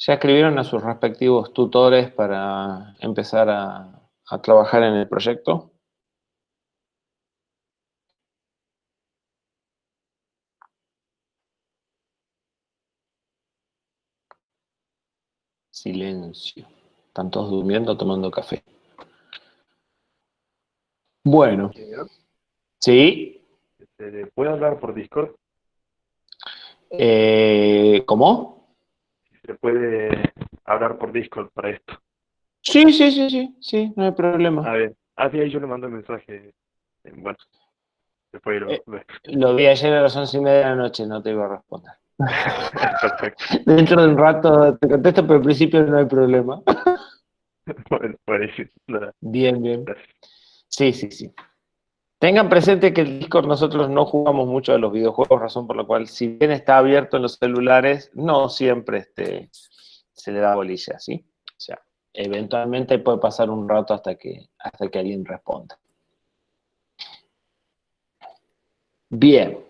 ¿Ya escribieron a sus respectivos tutores para empezar a trabajar en el proyecto? Silencio. Están todos durmiendo, tomando café. Bueno, Señor, sí. ¿puede hablar por Discord? ¿Cómo? ¿Se puede hablar por Discord para esto? Sí, sí, sí, sí, sí, no hay problema. A ver, así ahí yo le mando el mensaje. Bueno, después Eh, lo... lo vi ayer a las 11:30 de la noche, no te iba a responder. Perfecto. Dentro de un rato te contesto, pero al principio no hay problema. Bueno, buenísimo. Nada, Bien, bien. gracias. Sí, sí, sí. Tengan presente que el Discord nosotros no jugamos mucho a los videojuegos, razón por la cual, si bien está abierto en los celulares, no siempre se le da bolilla, ¿sí? O sea, eventualmente puede pasar un rato hasta que alguien responda. Bien.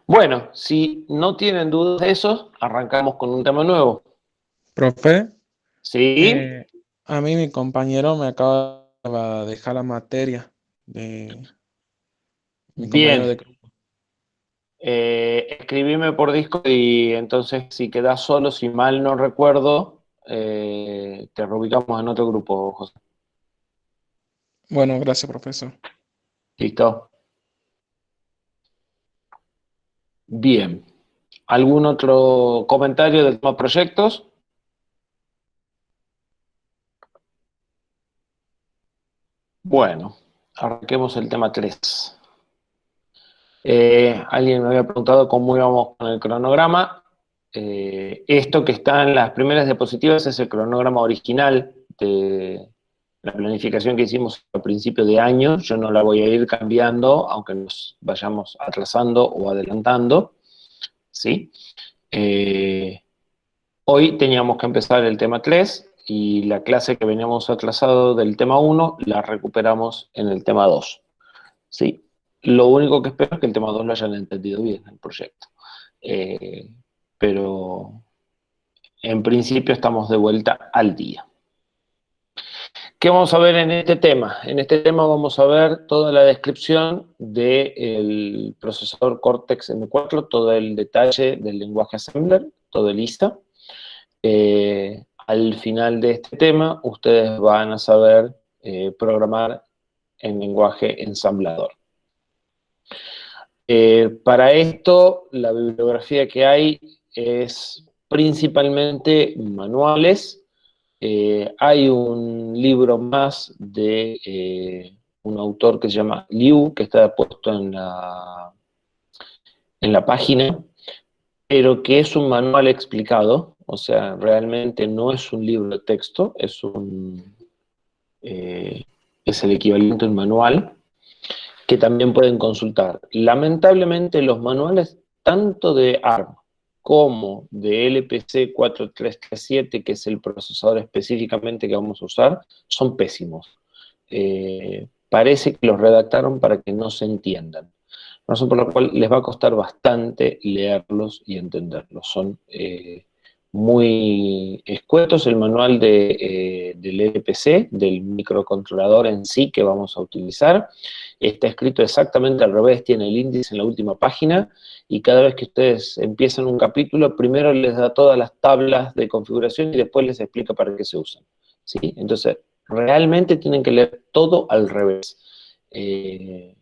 Bueno, si no tienen dudas de eso, arrancamos con un tema nuevo. Profe, ¿Sí? a mí mi compañero me acaba de dejar la materia de mi compañero Bien. de grupo. Escribime por Discord y entonces si quedás solo, si mal no recuerdo, te reubicamos en otro grupo, José. Bueno, gracias, profesor. ¿Listo? Bien. ¿Algún otro comentario del tema proyectos? Bueno, arranquemos el tema 3. Alguien me había preguntado cómo íbamos con el cronograma. Esto que está en las primeras diapositivas es el cronograma original de la planificación que hicimos a principio de año. Yo no la voy a ir cambiando, aunque nos vayamos atrasando o adelantando, ¿sí? Hoy teníamos que empezar el tema 3 y la clase que veníamos atrasado del tema 1 la recuperamos en el tema 2, ¿sí? Lo único que espero es que el tema 2 lo hayan entendido bien, el proyecto. Eh, pero en principio estamos de vuelta al día. ¿Qué vamos a ver en este tema? En este tema vamos a ver toda la descripción del procesador Cortex M4, todo el detalle del lenguaje Assembler, todo el ISA. Al final de este tema, ustedes van a saber programar en lenguaje ensamblador. Para esto, la bibliografía que hay es principalmente manuales. Hay un libro más de un autor que se llama Liu, que está puesto en la página, pero que es un manual explicado, o sea, realmente no es un libro de texto, eh, es el equivalente a un manual, que también pueden consultar. Lamentablemente los manuales tanto de ARM como de LPC 4337, que es el procesador específicamente que vamos a usar, son pésimos. Parece que los redactaron para que no se entiendan. Razón por la cual les va a costar bastante leerlos y entenderlos. Son muy escuetos. El manual del LPC, del microcontrolador en sí que vamos a utilizar, está escrito exactamente al revés, tiene el índice en la última página, y cada vez que ustedes empiezan un capítulo, primero les da todas las tablas de configuración y después les explica para qué se usan, ¿sí? Entonces, realmente tienen que leer todo al revés. En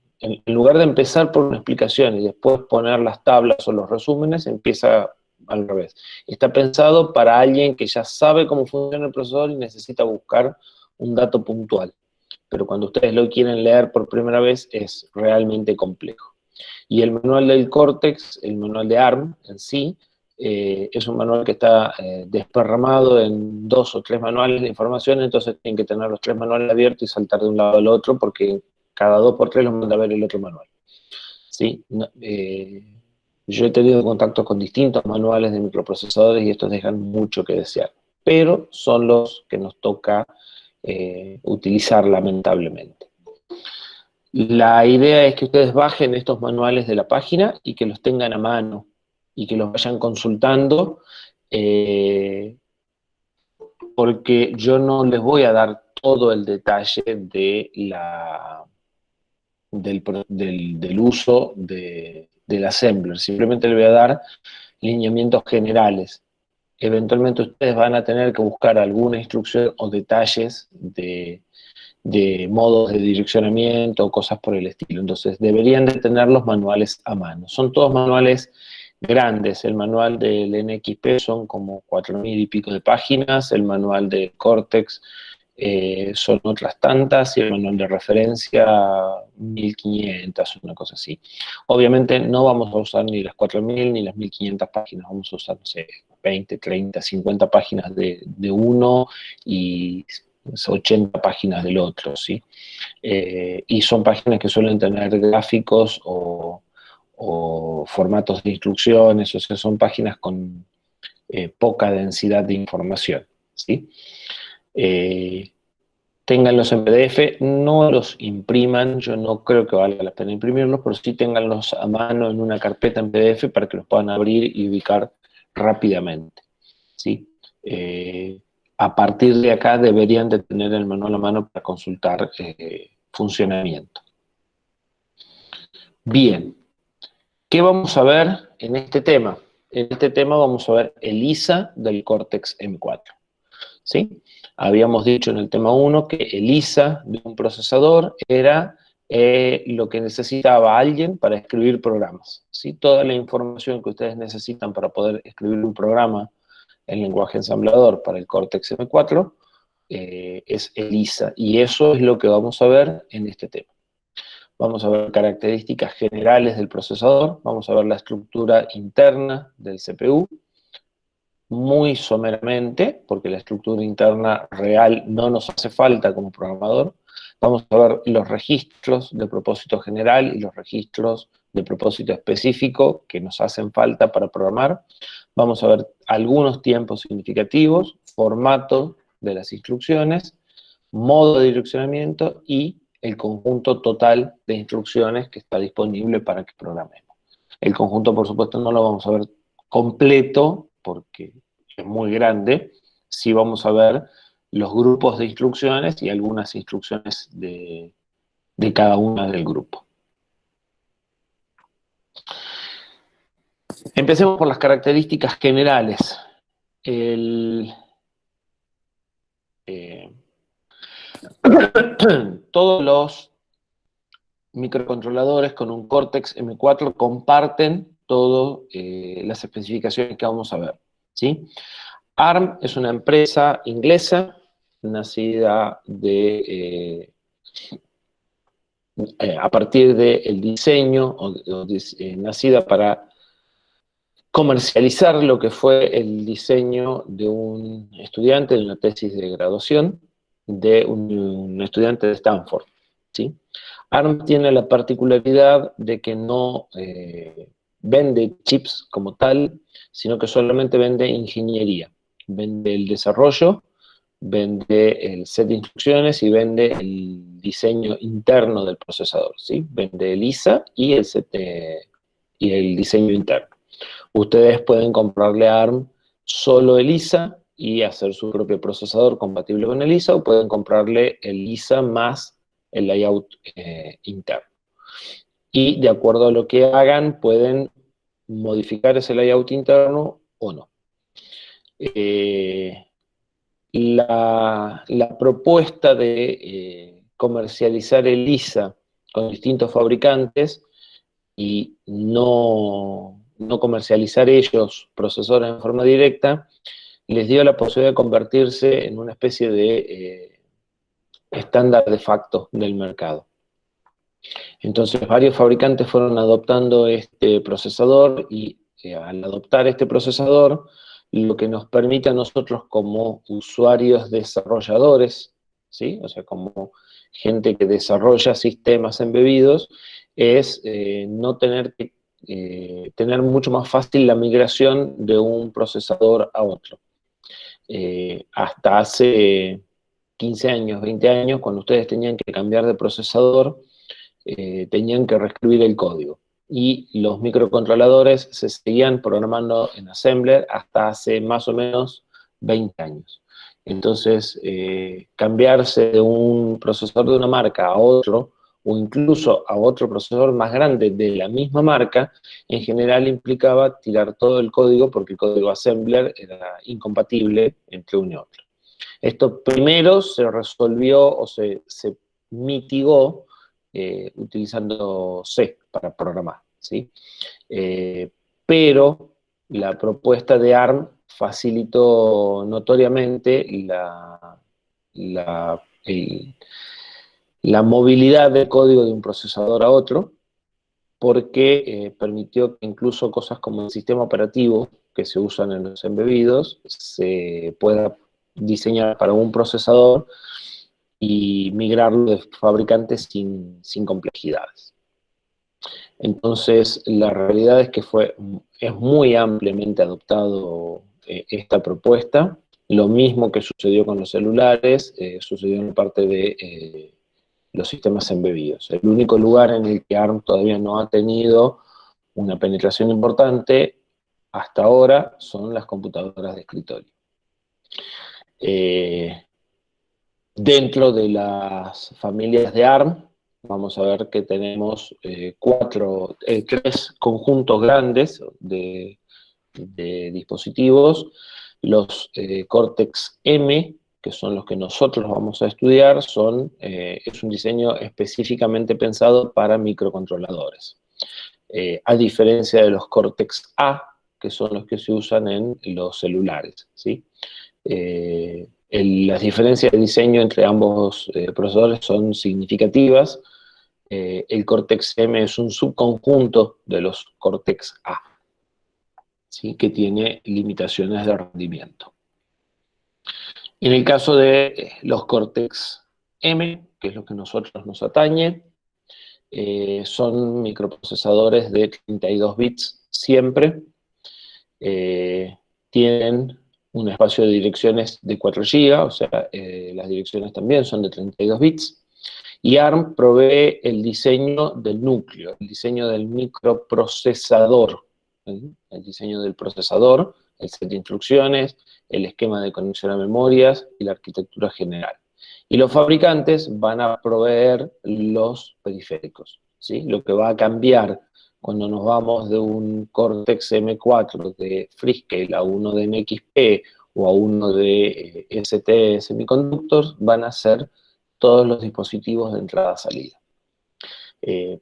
lugar de empezar por una explicación y después poner las tablas o los resúmenes, empieza al revés. Está pensado para alguien que ya sabe cómo funciona el procesador y necesita buscar un dato puntual. Pero cuando ustedes lo quieren leer por primera vez es realmente complejo. Y el manual del Cortex, el manual de ARM en sí, es un manual que está desparramado en 2 o 3 manuales de información, entonces tienen que tener los 3 manuales abiertos y saltar de un lado al otro porque cada 2 por 3 los manda a ver el otro manual. ¿Sí? No, yo he tenido contacto con distintos manuales de microprocesadores y estos dejan mucho que desear, pero son los que nos toca utilizar lamentablemente. La idea es que ustedes bajen estos manuales de la página y que los tengan a mano y que los vayan consultando porque yo no les voy a dar todo el detalle del uso del assembler, simplemente les voy a dar lineamientos generales. Eventualmente ustedes van a tener que buscar alguna instrucción o detalles de modos de direccionamiento o cosas por el estilo. Entonces deberían de tener los manuales a mano. Son todos manuales grandes. El manual del NXP son como 4.000 y pico de páginas, el manual del Cortex son otras tantas, y el manual de referencia 1.500, una cosa así. Obviamente no vamos a usar ni las 4.000 ni las 1.500 páginas, vamos a usar, no sé, 20, 30, 50 páginas de uno y 80 páginas del otro, ¿sí? Y son páginas que suelen tener gráficos o formatos de instrucciones, o sea, son páginas con poca densidad de información, ¿sí? Ténganlos en PDF, no los impriman, yo no creo que valga la pena imprimirlos, pero sí ténganlos a mano en una carpeta en PDF para que los puedan abrir y ubicar rápidamente, ¿sí? A partir de acá deberían de tener el manual a mano para consultar funcionamiento. Bien, ¿qué vamos a ver en este tema? En este tema vamos a ver el ISA del Cortex M4, ¿sí? Habíamos dicho en el tema 1 que el ISA de un procesador era lo que necesitaba alguien para escribir programas, ¿sí? Toda la información que ustedes necesitan para poder escribir un programa en lenguaje ensamblador para el Cortex M4 es el ISA, y eso es lo que vamos a ver en este tema. Vamos a ver características generales del procesador, vamos a ver la estructura interna del CPU, muy someramente, porque la estructura interna real no nos hace falta como programador. Vamos a ver los registros de propósito general y los registros de propósito específico que nos hacen falta para programar. Vamos a ver algunos tiempos significativos, formato de las instrucciones, modo de direccionamiento y el conjunto total de instrucciones que está disponible para que programemos. El conjunto, por supuesto, no lo vamos a ver completo, porque es muy grande. Sí vamos a ver los grupos de instrucciones y algunas instrucciones de cada una del grupo. Empecemos por las características generales. Todos los microcontroladores con un Cortex M4 comparten todas las especificaciones que vamos a ver, ¿sí? ARM es una empresa inglesa nacida a partir del diseño, nacida para comercializar lo que fue el diseño de un estudiante de una tesis de graduación de un estudiante de Stanford, ¿sí? ARM tiene la particularidad de que no vende chips como tal, sino que solamente vende ingeniería. Vende el desarrollo, vende el set de instrucciones y vende el diseño interno del procesador, ¿sí? Vende el ISA y y el diseño interno. Ustedes pueden comprarle a ARM solo el ISA y hacer su propio procesador compatible con el ISA, o pueden comprarle el ISA más el layout interno. Y de acuerdo a lo que hagan, pueden modificar ese layout interno o no. La propuesta de comercializar el ISA con distintos fabricantes y no comercializar ellos procesadores en forma directa, les dio la posibilidad de convertirse en una especie de estándar de facto del mercado. Entonces varios fabricantes fueron adoptando este procesador y al adoptar este procesador, lo que nos permite a nosotros como usuarios desarrolladores, ¿sí? O sea, como gente que desarrolla sistemas embebidos, es no tener que tener mucho más fácil la migración de un procesador a otro. Hasta hace 15 años, 20 años, cuando ustedes tenían que cambiar de procesador, tenían que reescribir el código. y los microcontroladores se seguían programando en Assembler hasta hace más o menos 20 años. Entonces, cambiarse de un procesador de una marca a otro, o incluso a otro procesador más grande de la misma marca, en general implicaba tirar todo el código, porque el código Assembler era incompatible entre uno y otro. Esto primero se resolvió o se mitigó utilizando C para programar, ¿sí? Pero la propuesta de ARM facilitó notoriamente la movilidad del código de un procesador a otro, porque permitió que incluso cosas como el sistema operativo que se usan en los embebidos se pueda diseñar para un procesador y migrarlo de fabricantes sin complejidades. Entonces, la realidad es que es muy ampliamente adoptado esta propuesta. Lo mismo que sucedió con los celulares, sucedió en parte de los sistemas embebidos. El único lugar en el que ARM todavía no ha tenido una penetración importante hasta ahora son las computadoras de escritorio. Dentro de las familias de ARM, vamos a ver que tenemos tres conjuntos grandes de dispositivos. Los Cortex-M, que son los que nosotros vamos a estudiar, es un diseño específicamente pensado para microcontroladores. A diferencia de los Cortex-A, que son los que se usan en los celulares, ¿sí? Las diferencias de diseño entre ambos procesadores son significativas. El Cortex-M es un subconjunto de los Cortex-A, ¿sí? Que tiene limitaciones de rendimiento. En el caso de los Cortex-M, que es lo que a nosotros nos atañe, son microprocesadores de 32 bits siempre, tienen un espacio de direcciones de 4 GB, o sea, las direcciones también son de 32 bits, y ARM provee el diseño del núcleo, el diseño del microprocesador, ¿sí? El diseño del procesador, el set de instrucciones, el esquema de conexión a memorias y la arquitectura general. Y los fabricantes van a proveer los periféricos, ¿sí? Lo que va a cambiar cuando nos vamos de un Cortex M4 de Freescale a uno de NXP o a uno de ST Semiconductors, van a ser todos los dispositivos de entrada-salida.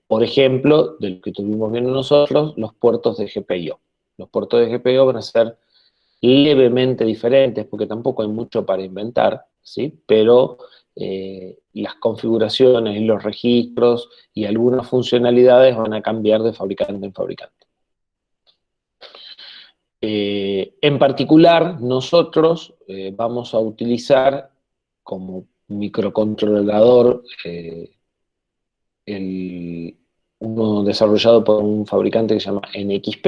Por ejemplo, de lo que estuvimos viendo nosotros, los puertos de GPIO. Los puertos de GPIO van a ser levemente diferentes, porque tampoco hay mucho para inventar, ¿sí? Pero las configuraciones y los registros y algunas funcionalidades van a cambiar de fabricante en fabricante. En particular, nosotros vamos a utilizar como microcontrolador uno desarrollado por un fabricante que se llama NXP,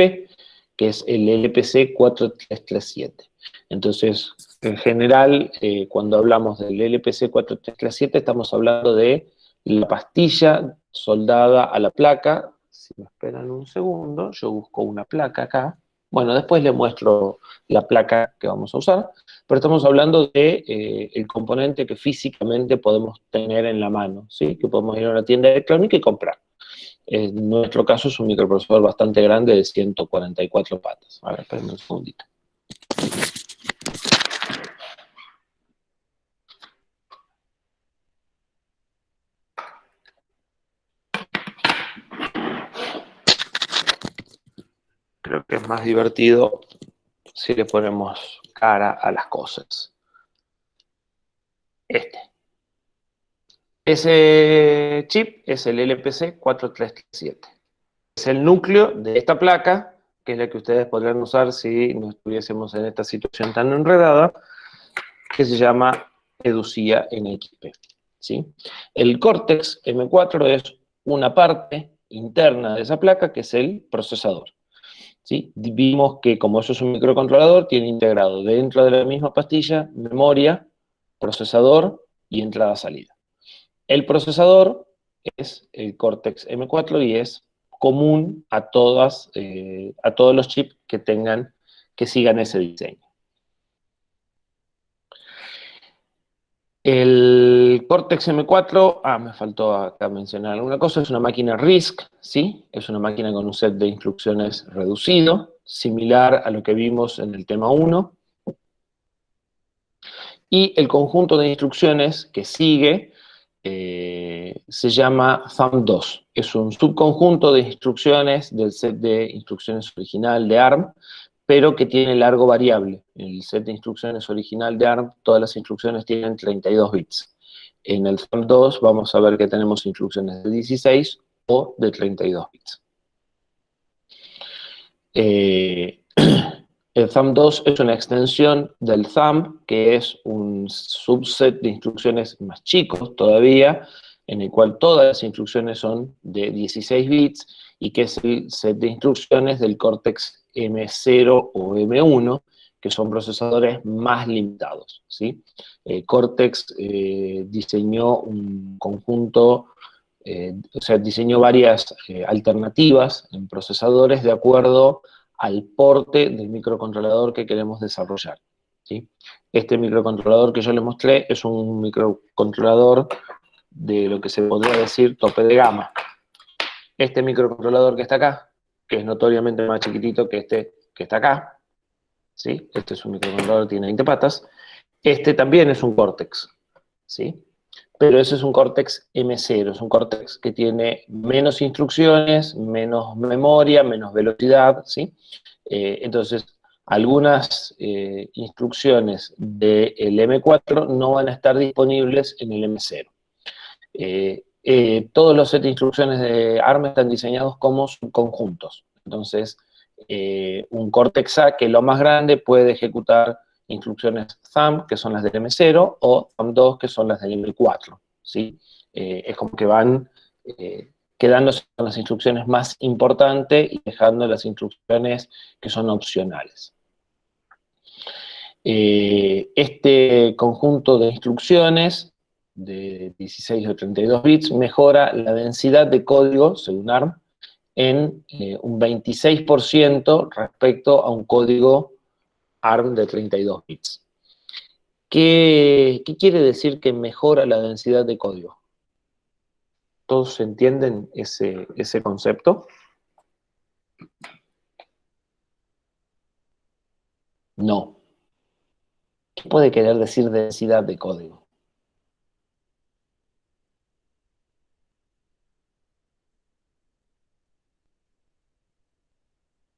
que es el LPC 4337. Entonces, en general, cuando hablamos del LPC 4337, estamos hablando de la pastilla soldada a la placa. Si me esperan un segundo, yo busco una placa acá. Bueno, después les muestro la placa que vamos a usar, pero estamos hablando de el componente que físicamente podemos tener en la mano, ¿sí? Que podemos ir a una tienda electrónica y comprar. En nuestro caso es un microprocesador bastante grande de 144 patas. A ver, espérenme un segundito. Creo que es más divertido si le ponemos cara a las cosas. Ese chip es el LPC 4337. Es el núcleo de esta placa, que es la que ustedes podrían usar si no estuviésemos en esta situación tan enredada, que se llama Educia NXP, ¿sí? El Cortex M4 es una parte interna de esa placa, que es el procesador, ¿sí? Vimos que como eso es un microcontrolador, tiene integrado dentro de la misma pastilla memoria, procesador y entrada-salida. El procesador es el Cortex M4 y es común a todos los chips que sigan ese diseño. El Cortex M4, me faltó acá mencionar alguna cosa, es una máquina RISC, ¿sí? Es una máquina con un set de instrucciones reducido, similar a lo que vimos en el tema 1. Y el conjunto de instrucciones que sigue se llama thumb2. Es un subconjunto de instrucciones del set de instrucciones original de ARM, pero que tiene largo variable. En el set de instrucciones original de ARM, todas las instrucciones tienen 32 bits. En el thumb2 vamos a ver que tenemos instrucciones de 16 o de 32 bits. El thumb2 es una extensión del thumb, que es un subset de instrucciones más chicos todavía, en el cual todas las instrucciones son de 16 bits, y que es el set de instrucciones del Cortex M0 o M1, que son procesadores más limitados, ¿sí? Cortex diseñó un conjunto, diseñó varias alternativas en procesadores de acuerdo al porte del microcontrolador que queremos desarrollar, ¿sí? Este microcontrolador que yo les mostré es un microcontrolador de lo que se podría decir tope de gama. Este microcontrolador que está acá, que es notoriamente más chiquitito que este que está acá, ¿sí? Este es un microcontrolador, tiene 20 patas. Este también es un Cortex, ¿sí? Pero ese es un Cortex M0, es un Cortex que tiene menos instrucciones, menos memoria, menos velocidad, ¿sí? Entonces, algunas instrucciones del M4 no van a estar disponibles en el M0. Todos los set de instrucciones de ARM están diseñados como subconjuntos. Entonces, un Cortex A, que es lo más grande, puede ejecutar instrucciones thumb, que son las del M0, o thumb2, que son las del M4, ¿sí? Es como que van quedándose con las instrucciones más importantes y dejando las instrucciones que son opcionales. Este conjunto de instrucciones de 16 o 32 bits mejora la densidad de código, según ARM, en un 26% respecto a un código ARM de 32 bits. ¿Qué quiere decir que mejora la densidad de código? ¿Todos entienden ese concepto? No. ¿Qué puede querer decir densidad de código?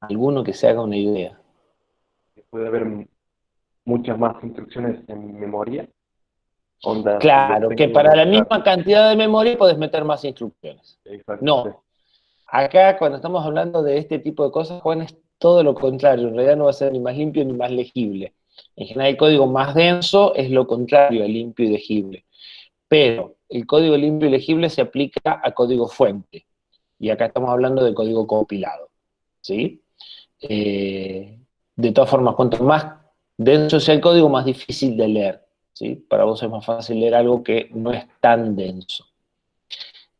Alguno que se haga una idea. Puede haber muchas más instrucciones en memoria. Onda, Claro, yo que tengo, para la claro, misma cantidad de memoria podés meter más instrucciones. exacto, sí. No. Acá, cuando estamos hablando de este tipo de cosas, Juan, es todo lo contrario. En realidad no va a ser ni más limpio ni más legible. En general, el código más denso es lo contrario a limpio y legible. Pero el código limpio y legible se aplica a código fuente. Y acá estamos hablando de código compilado, ¿sí? De todas formas, cuanto más denso sea el código, más difícil de leer, ¿sí? Para vos es más fácil leer algo que no es tan denso.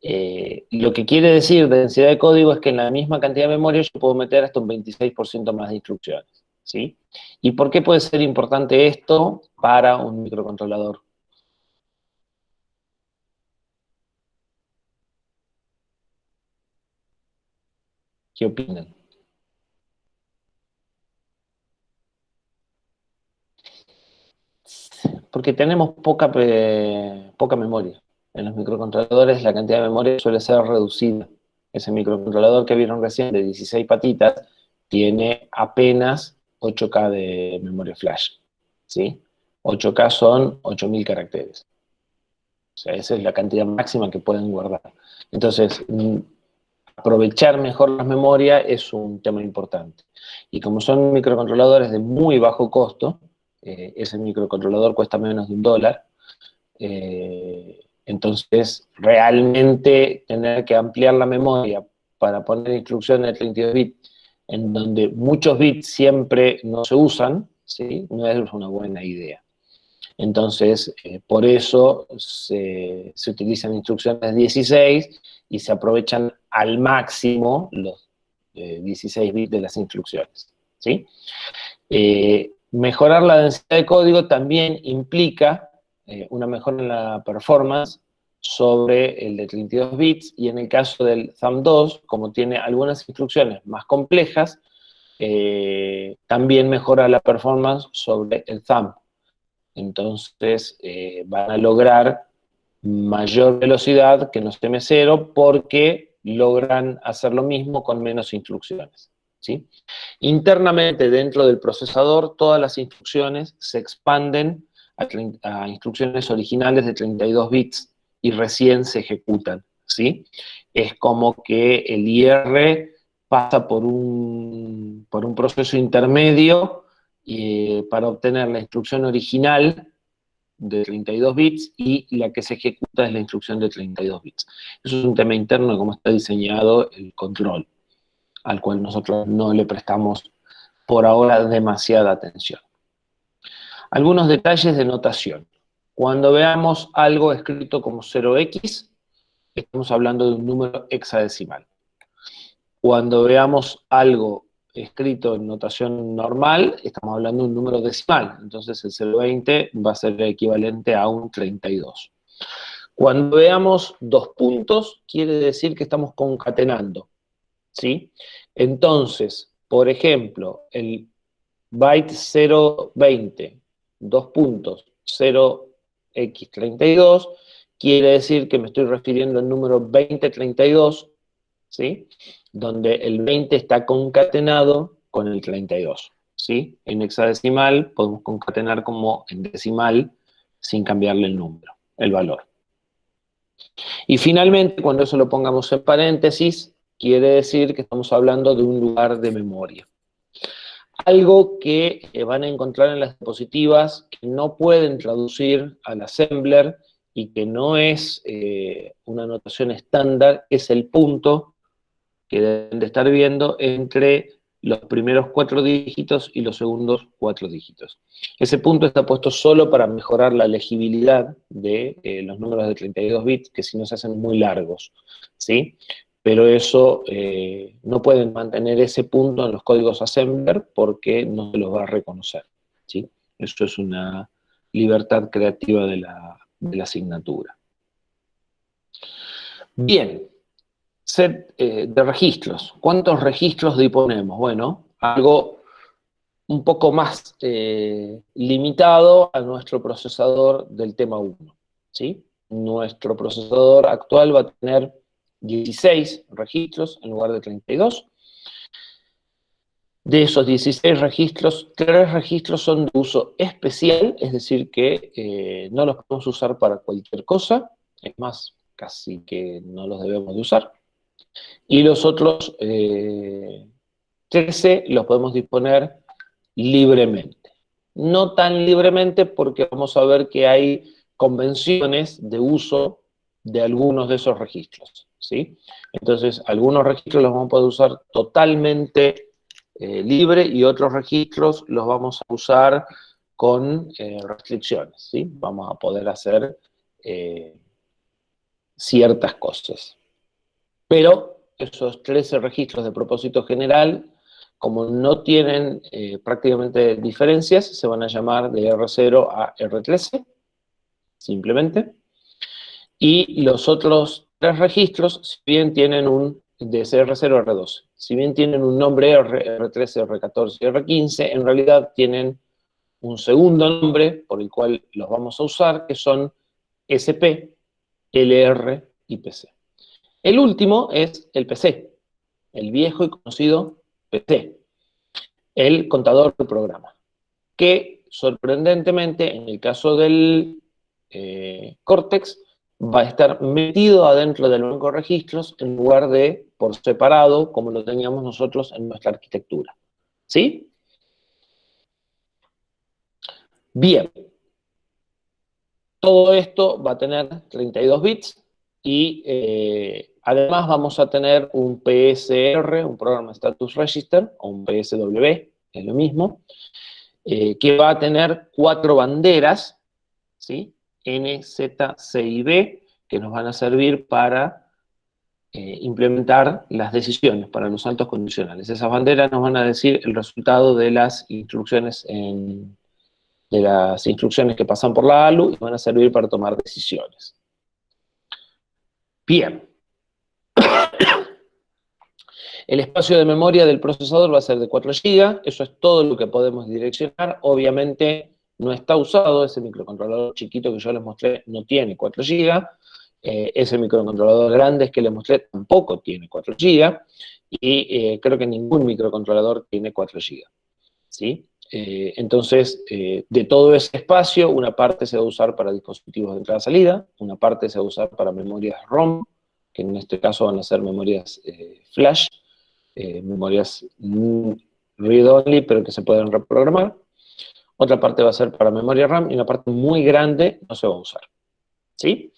Lo que quiere decir densidad de código es que en la misma cantidad de memoria yo puedo meter hasta un 26% más de instrucciones, ¿sí? ¿Y por qué puede ser importante esto para un microcontrolador? ¿Qué opinan? Porque tenemos poca memoria. En los microcontroladores la cantidad de memoria suele ser reducida. Ese microcontrolador que vieron recién de 16 patitas tiene apenas 8K de memoria flash, ¿sí? 8K son 8000 caracteres. O sea, esa es la cantidad máxima que pueden guardar. Entonces, aprovechar mejor la memoria es un tema importante. Y como son microcontroladores de muy bajo costo, ese microcontrolador cuesta menos de $1, entonces realmente tener que ampliar la memoria para poner instrucciones de 32 bits, en donde muchos bits siempre no se usan, ¿sí? No es una buena idea. Entonces, por eso se utilizan instrucciones 16 y se aprovechan al máximo los 16 bits de las instrucciones, ¿sí? Mejorar la densidad de código también implica una mejora en la performance sobre el de 32 bits, y en el caso del THUMB2, como tiene algunas instrucciones más complejas, también mejora la performance sobre el thumb. Entonces van a lograr mayor velocidad que los TM0 porque logran hacer lo mismo con menos instrucciones, ¿sí? Internamente dentro del procesador todas las instrucciones se expanden a instrucciones originales de 32 bits y recién se ejecutan, ¿sí? Es como que el IR pasa por un proceso intermedio para obtener la instrucción original de 32 bits y la que se ejecuta es la instrucción de 32 bits. Eso es un tema interno de cómo está diseñado el control, al cual nosotros no le prestamos por ahora demasiada atención. Algunos detalles de notación. Cuando veamos algo escrito como 0x, estamos hablando de un número hexadecimal. Cuando veamos algo escrito en notación normal, estamos hablando de un número decimal. Entonces el 0,20 va a ser equivalente a un 32. Cuando veamos dos puntos, quiere decir que estamos concatenando, ¿sí? Entonces, por ejemplo, el byte 0,20, dos puntos, 0x32, quiere decir que me estoy refiriendo al número 2032, ¿sí? Donde el 20 está concatenado con el 32, ¿sí? En hexadecimal podemos concatenar como en decimal sin cambiarle el número, el valor. Y finalmente, cuando eso lo pongamos en paréntesis, quiere decir que estamos hablando de un lugar de memoria. Algo que van a encontrar en las diapositivas que no pueden traducir al assembler y que no es una notación estándar, es el punto que deben de estar viendo entre los primeros 4 dígitos y los segundos 4 dígitos. Ese punto está puesto solo para mejorar la legibilidad de los números de 32 bits, que si no se hacen muy largos, ¿sí? Pero eso, no pueden mantener ese punto en los códigos assembler porque no se los va a reconocer, ¿sí? Eso es una libertad creativa de la asignatura. Bien. Set de registros. ¿Cuántos registros disponemos? Bueno, algo un poco más limitado a nuestro procesador del tema 1, ¿sí? Nuestro procesador actual va a tener 16 registros en lugar de 32. De esos 16 registros, 3 registros son de uso especial, es decir, que no los podemos usar para cualquier cosa, es más, casi que no los debemos de usar. Y los otros 13 los podemos disponer libremente. No tan libremente porque vamos a ver que hay convenciones de uso de algunos de esos registros, ¿sí? Entonces, algunos registros los vamos a poder usar totalmente libre y otros registros los vamos a usar con restricciones, ¿sí? Vamos a poder hacer ciertas cosas. Pero esos 13 registros de propósito general, como no tienen prácticamente diferencias, se van a llamar de R0 a R13, simplemente. Y los otros 3 registros, si bien tienen de R0 a R12, si bien tienen un nombre R, R13, R14 y R15, en realidad tienen un segundo nombre por el cual los vamos a usar, que son SP, LR y PC. El último es el PC, el viejo y conocido PC, el contador de programa, que sorprendentemente en el caso del Cortex va a estar metido adentro del banco de registros en lugar de por separado como lo teníamos nosotros en nuestra arquitectura. ¿Sí? Bien. Todo esto va a tener 32 bits y además vamos a tener un PSR, un Program Status Register, o un PSW, es lo mismo, que va a tener 4 banderas ¿sí? N, Z, C y B, que nos van a servir para implementar las decisiones, para los saltos condicionales. Esas banderas nos van a decir el resultado de las instrucciones que pasan por la ALU y van a servir para tomar decisiones. Bien. El espacio de memoria del procesador va a ser de 4 GB, eso es todo lo que podemos direccionar. Obviamente no está usado, ese microcontrolador chiquito que yo les mostré no tiene 4 GB, ese microcontrolador grande que les mostré tampoco tiene 4 GB, y creo que ningún microcontrolador tiene 4 GB, ¿sí? Entonces, de todo ese espacio, una parte se va a usar para dispositivos de entrada-salida, una parte se va a usar para memorias ROM, que en este caso van a ser memorias flash, memorias read-only, pero que se pueden reprogramar. Otra parte va a ser para memoria RAM, y una parte muy grande no se va a usar, ¿sí?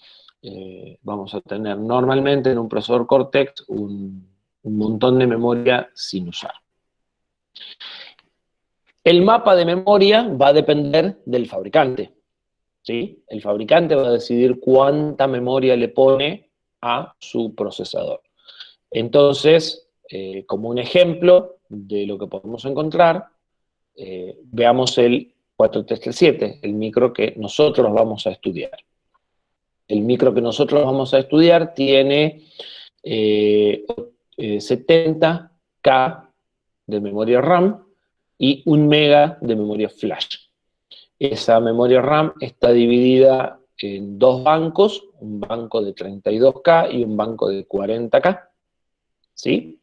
Vamos a tener normalmente en un procesador Cortex un montón de memoria sin usar. El mapa de memoria va a depender del fabricante, ¿sí? El fabricante va a decidir cuánta memoria le pone a su procesador. Entonces, como un ejemplo de lo que podemos encontrar, veamos el 4337, el micro que nosotros vamos a estudiar. El micro que nosotros vamos a estudiar tiene 70K de memoria RAM y 1 mega de memoria flash. Esa memoria RAM está dividida en dos bancos, un banco de 32K y un banco de 40K, ¿sí?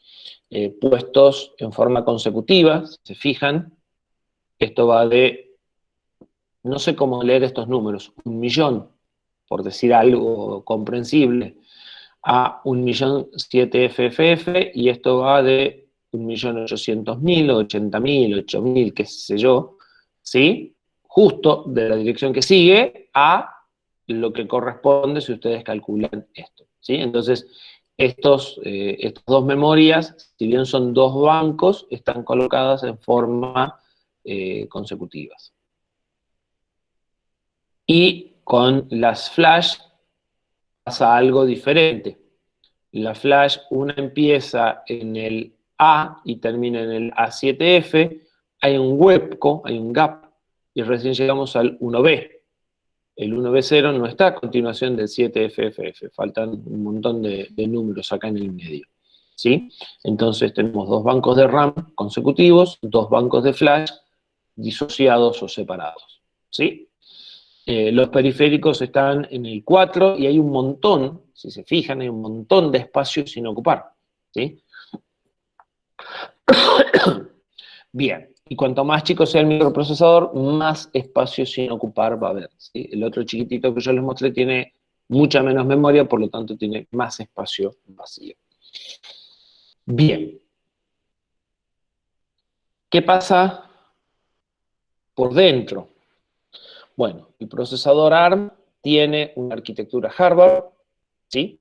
Puestos en forma consecutiva, si se fijan, esto va de, no sé cómo leer estos números, 1.000.000, por decir algo comprensible, a 1.000.007 FFF, y esto va de 1.800.000, 80.000, 8.000, qué sé yo, ¿sí? Justo de la dirección que sigue a lo que corresponde si ustedes calculan esto, ¿sí? Entonces, estas dos memorias, si bien son dos bancos, están colocadas en forma consecutivas. Y con las flash pasa algo diferente. La flash, una empieza en el A y termina en el A7F, hay un hueco, hay un gap, y recién llegamos al 1B. El 1B0 no está a continuación del 7FFF, faltan un montón de números acá en el medio, ¿sí? Entonces tenemos dos bancos de RAM consecutivos, dos bancos de flash disociados o separados, ¿sí? Los periféricos están en el 4 y hay un montón, si se fijan, hay un montón de espacio sin ocupar, ¿sí? Bien, y cuanto más chico sea el microprocesador, más espacio sin ocupar va a haber, ¿sí? El otro chiquitito que yo les mostré tiene mucha menos memoria, por lo tanto tiene más espacio vacío. Bien. ¿Qué pasa por dentro? Bueno, el procesador ARM tiene una arquitectura Harvard, ¿sí?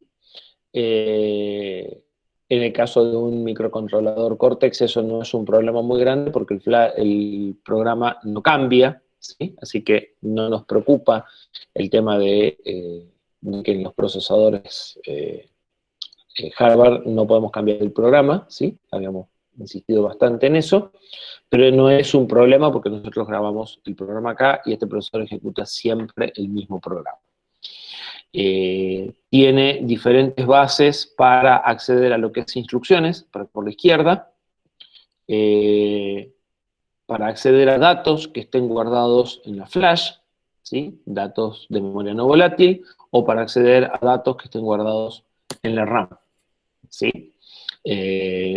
En el caso de un microcontrolador Cortex eso no es un problema muy grande porque el programa no cambia, ¿sí? Así que no nos preocupa el tema de que en los procesadores Harvard no podemos cambiar el programa, ¿sí? Habíamos insistido bastante en eso, pero no es un problema porque nosotros grabamos el programa acá y este procesador ejecuta siempre el mismo programa. Tiene diferentes bases para acceder a lo que es instrucciones, por la izquierda, para acceder a datos que estén guardados en la flash, ¿sí? Datos de memoria no volátil, o para acceder a datos que estén guardados en la RAM, ¿sí?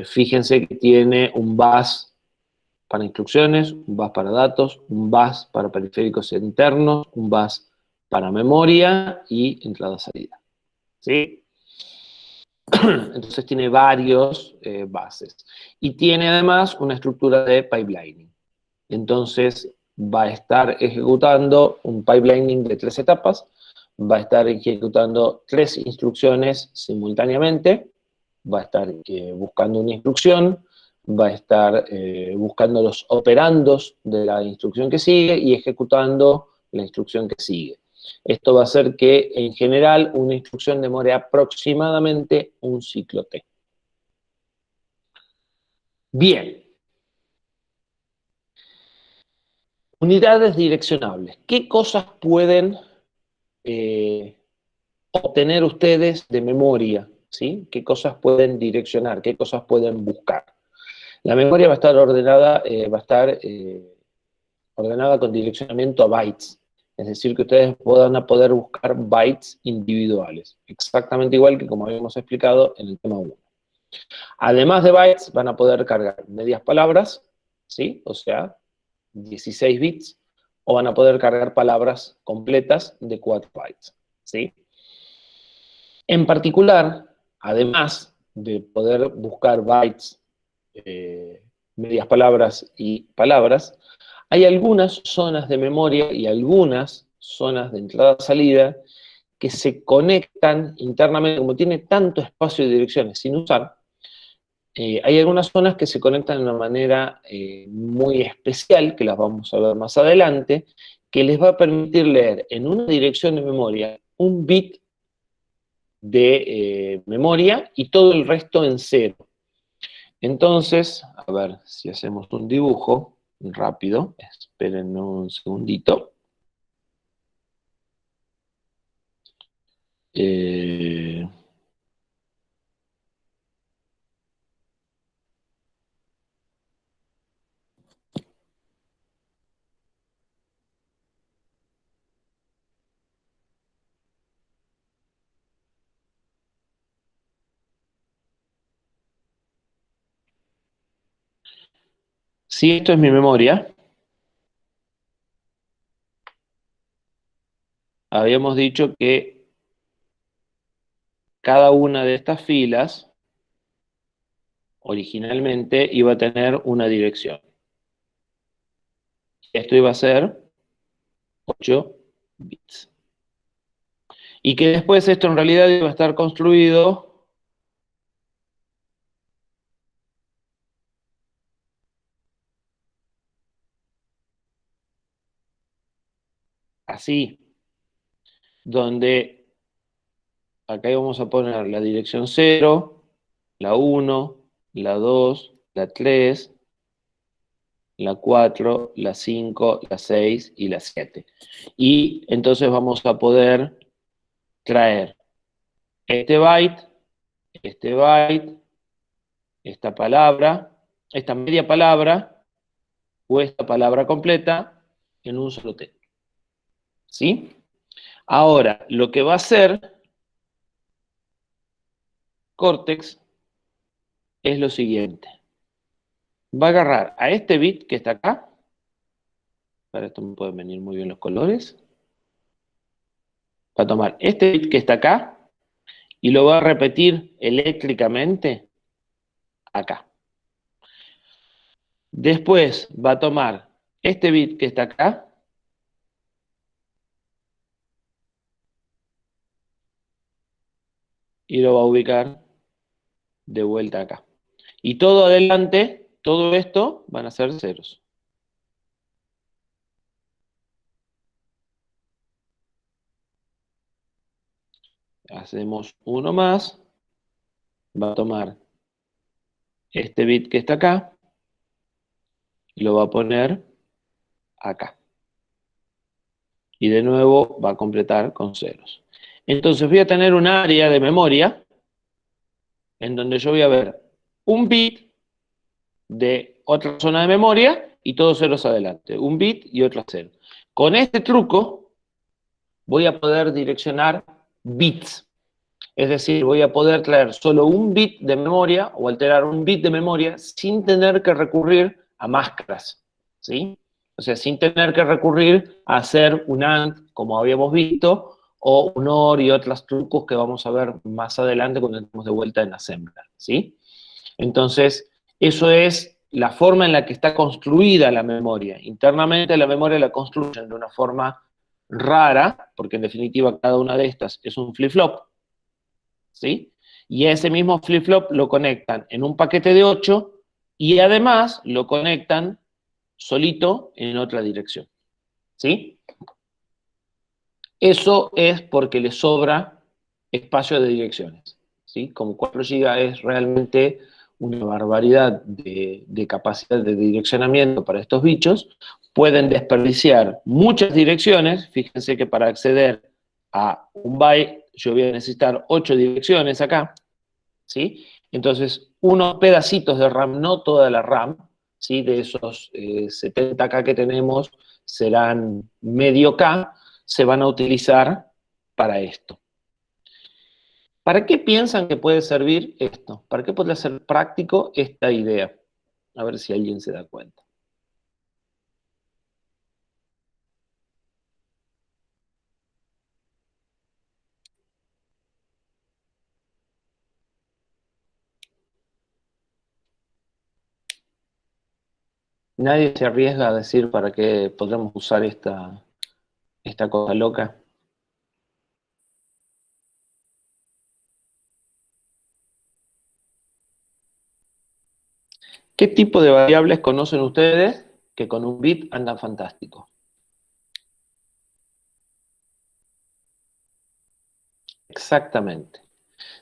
Fíjense que tiene un bus para instrucciones, un bus para datos, un bus para periféricos internos, un bus para memoria y entrada-salida, ¿sí? Entonces tiene varios buses. Y tiene además una estructura de pipelining. Entonces va a estar ejecutando un pipelining de 3 etapas, va a estar ejecutando 3 instrucciones simultáneamente, va a estar buscando una instrucción, va a estar buscando los operandos de la instrucción que sigue y ejecutando la instrucción que sigue. Esto va a hacer que, en general, una instrucción demore aproximadamente un ciclo T. Bien. Unidades direccionables. ¿Qué cosas pueden obtener ustedes de memoria? ¿Sí? ¿Qué cosas pueden direccionar? ¿Qué cosas pueden buscar? La memoria va a estar ordenada con direccionamiento a bytes. Es decir, que ustedes van a poder buscar bytes individuales. Exactamente igual que como habíamos explicado en el tema 1. Además de bytes, van a poder cargar medias palabras, ¿sí? O sea, 16 bits, o van a poder cargar palabras completas de 4 bytes, ¿sí? En particular, además de poder buscar bytes, medias palabras y palabras, hay algunas zonas de memoria y algunas zonas de entrada-salida que se conectan internamente, como tiene tanto espacio de direcciones sin usar, hay algunas zonas que se conectan de una manera muy especial, que las vamos a ver más adelante, que les va a permitir leer en una dirección de memoria un bit de memoria y todo el resto en cero. Entonces, a ver si hacemos un dibujo rápido, esperen un segundito. Eh, si esto es mi memoria, habíamos dicho que cada una de estas filas originalmente iba a tener una dirección. Esto iba a ser 8 bits. Y que después esto en realidad iba a estar construido así, donde acá íbamos a poner la dirección 0, la 1, la 2, la 3, la 4, la 5, la 6 y la 7. Y entonces vamos a poder traer este byte, esta palabra, esta media palabra o esta palabra completa en un solo T. ¿Sí? Ahora, lo que va a hacer Cortex es lo siguiente. Va a agarrar a este bit que está acá. Para esto me pueden venir muy bien los colores. Va a tomar este bit que está acá y lo va a repetir eléctricamente acá. Después va a tomar este bit que está acá y lo va a ubicar de vuelta acá. Y todo adelante, todo esto van a ser ceros. Hacemos uno más. Va a tomar este bit que está acá y lo va a poner acá. Y de nuevo va a completar con ceros. Entonces voy a tener un área de memoria en donde yo voy a ver un bit de otra zona de memoria y todos ceros adelante. Un bit y otro cero. Con este truco voy a poder direccionar bits. Es decir, voy a poder traer solo un bit de memoria o alterar un bit de memoria sin tener que recurrir a máscaras, ¿sí? O sea, sin tener que recurrir a hacer un AND, como habíamos visto, o un OR y otros trucos que vamos a ver más adelante cuando estemos de vuelta en Assembler, ¿sí? Entonces, eso es la forma en la que está construida la memoria. Internamente la memoria la construyen de una forma rara, porque en definitiva cada una de estas es un flip-flop, ¿sí? Y ese mismo flip-flop lo conectan en un paquete de 8 y además lo conectan solito en otra dirección, ¿sí? Eso es porque le sobra espacio de direcciones, ¿sí? Como 4 GB es realmente una barbaridad de capacidad de direccionamiento para estos bichos, pueden desperdiciar muchas direcciones. Fíjense que para acceder a un byte yo voy a necesitar 8 direcciones acá, ¿sí? Entonces, unos pedacitos de RAM, no toda la RAM, ¿sí? De esos 70K que tenemos, serán medio K, se van a utilizar para esto. ¿Para qué piensan que puede servir esto? ¿Para qué puede ser práctico esta idea? A ver si alguien se da cuenta. Nadie se arriesga a decir para qué podremos usar esta cosa loca. ¿Qué tipo de variables conocen ustedes que con un bit andan fantástico? Exactamente.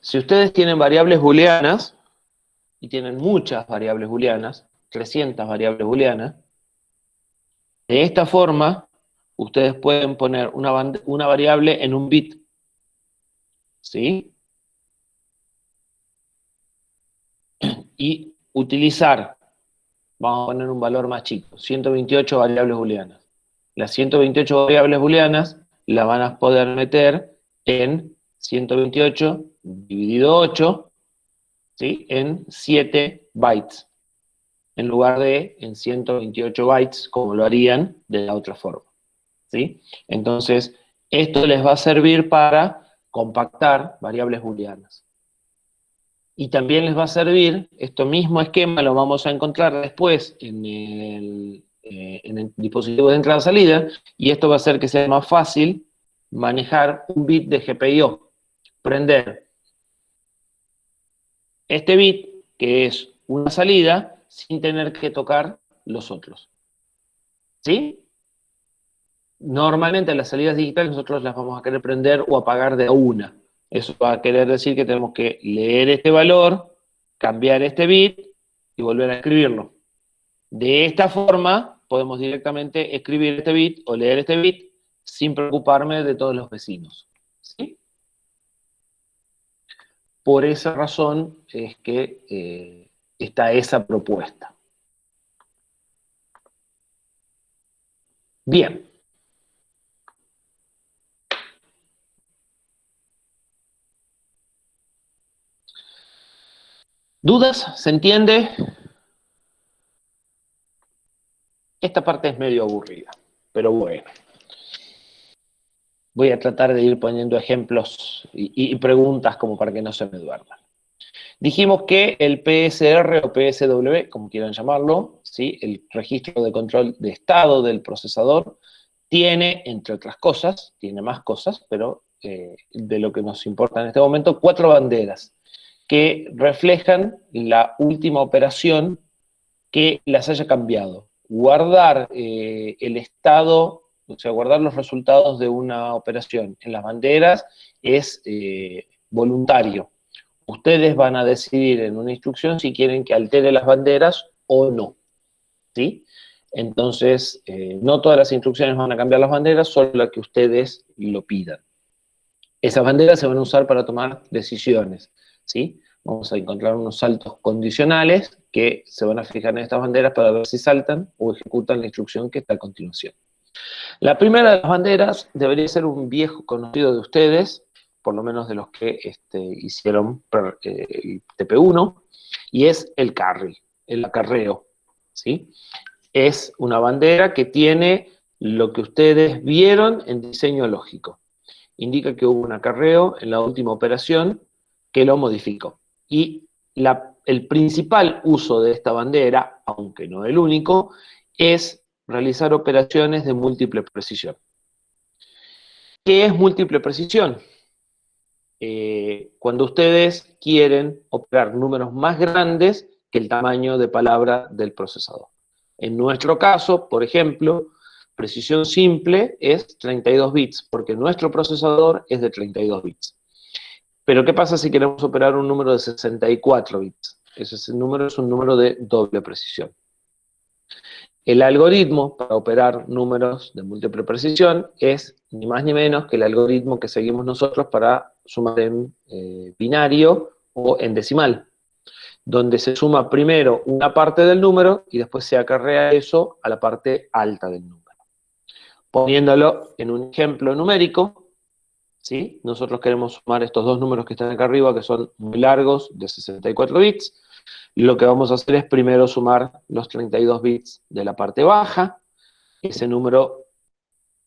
Si ustedes tienen variables booleanas, y tienen muchas variables booleanas, 300 variables booleanas, de esta forma, ustedes pueden poner una variable en un bit, ¿sí? Y utilizar, vamos a poner un valor más chico, 128 variables booleanas. Las 128 variables booleanas las van a poder meter en 128 dividido 8, ¿sí? En 7 bytes, en lugar de en 128 bytes, como lo harían de la otra forma, ¿sí? Entonces, esto les va a servir para compactar variables booleanas. Y también les va a servir, esto mismo esquema lo vamos a encontrar después en el dispositivo de entrada-salida, y esto va a hacer que sea más fácil manejar un bit de GPIO. Prender este bit, que es una salida, sin tener que tocar los otros. ¿Sí? Normalmente las salidas digitales nosotros las vamos a querer prender o apagar de una. Eso va a querer decir que tenemos que leer este valor, cambiar este bit y volver a escribirlo. De esta forma podemos directamente escribir este bit o leer este bit sin preocuparme de todos los vecinos. ¿Sí? Por esa razón es que está esa propuesta. Bien. ¿Dudas? ¿Se entiende? Esta parte es medio aburrida, pero bueno. Voy a tratar de ir poniendo ejemplos y preguntas como para que no se me duerman. Dijimos que el PSR o PSW, como quieran llamarlo, ¿sí? El registro de control de estado del procesador, tiene, entre otras cosas, tiene más cosas, pero de lo que nos importa en este momento, 4 banderas que reflejan la última operación que las haya cambiado. Guardar el estado, o sea, guardar los resultados de una operación en las banderas es voluntario. Ustedes van a decidir en una instrucción si quieren que altere las banderas o no, ¿sí? Entonces, no todas las instrucciones van a cambiar las banderas, solo las que ustedes lo pidan. Esas banderas se van a usar para tomar decisiones, ¿sí? Vamos a encontrar unos saltos condicionales que se van a fijar en estas banderas para ver si saltan o ejecutan la instrucción que está a continuación. La primera de las banderas debería ser un viejo conocido de ustedes, por lo menos de los que hicieron el TP1, y es el carry, el acarreo, ¿sí? Es una bandera que tiene lo que ustedes vieron en diseño lógico. Indica que hubo un acarreo en la última operación que lo modificó. Y el principal uso de esta bandera, aunque no el único, es realizar operaciones de múltiple precisión. ¿Qué es múltiple precisión? Cuando ustedes quieren operar números más grandes que el tamaño de palabra del procesador. En nuestro caso, por ejemplo, Precisión simple es 32 bits, porque nuestro procesador es de 32 bits. Pero ¿qué pasa si queremos operar un número de 64 bits? Ese número es un número de doble precisión. El algoritmo para operar números de múltiple precisión es ni más ni menos que el algoritmo que seguimos nosotros para sumar en binario o en decimal, donde se suma primero una parte del número y después se acarrea eso a la parte alta del número. Poniéndolo en un ejemplo numérico, ¿sí? Nosotros queremos sumar estos dos números que están acá arriba, que son muy largos, de 64 bits. Lo que vamos a hacer es primero sumar los 32 bits de la parte baja. Ese número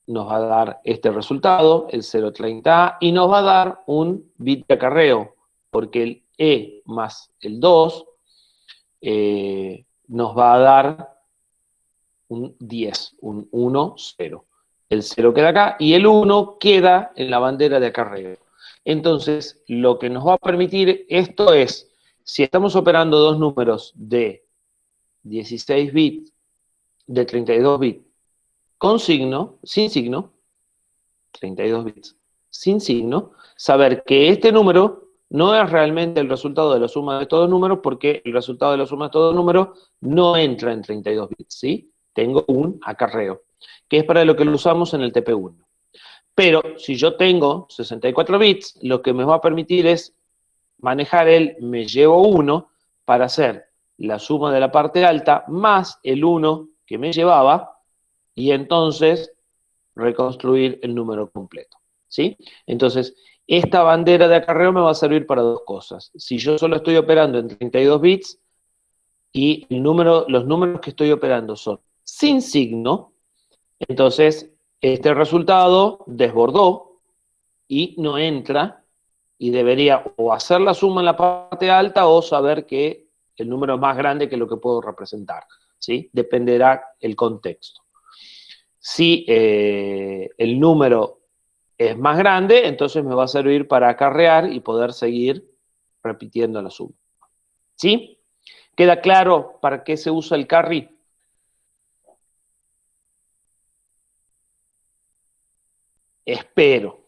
nos va a dar este resultado, el 030A, y nos va a dar un bit de acarreo, porque el E más el 2 nos va a dar un 10, un 1, 0. El 0 queda acá y el 1 queda en la bandera de acarreo. Entonces, lo que nos va a permitir esto es, si estamos operando dos números de 16 bits, de 32 bits, con signo, sin signo, 32 bits, sin signo, saber que este número no es realmente el resultado de la suma de todos los números, porque el resultado de la suma de todos los números no entra en 32 bits, ¿sí? Tengo un acarreo, que es para lo que lo usamos en el TP1. Pero si yo tengo 64 bits, lo que me va a permitir es manejar el me llevo 1 para hacer la suma de la parte alta más el 1 que me llevaba, y entonces reconstruir el número completo, ¿sí? Entonces, esta bandera de acarreo me va a servir para dos cosas. Si yo solo estoy operando en 32 bits y los números que estoy operando son sin signo, entonces este resultado desbordó y no entra, y debería o hacer la suma en la parte alta o saber que el número es más grande que lo que puedo representar, ¿sí? Dependerá el contexto. Si el número es más grande, entonces me va a servir para acarrear y poder seguir repitiendo la suma. ¿Sí? ¿Queda claro para qué se usa el carry? Espero.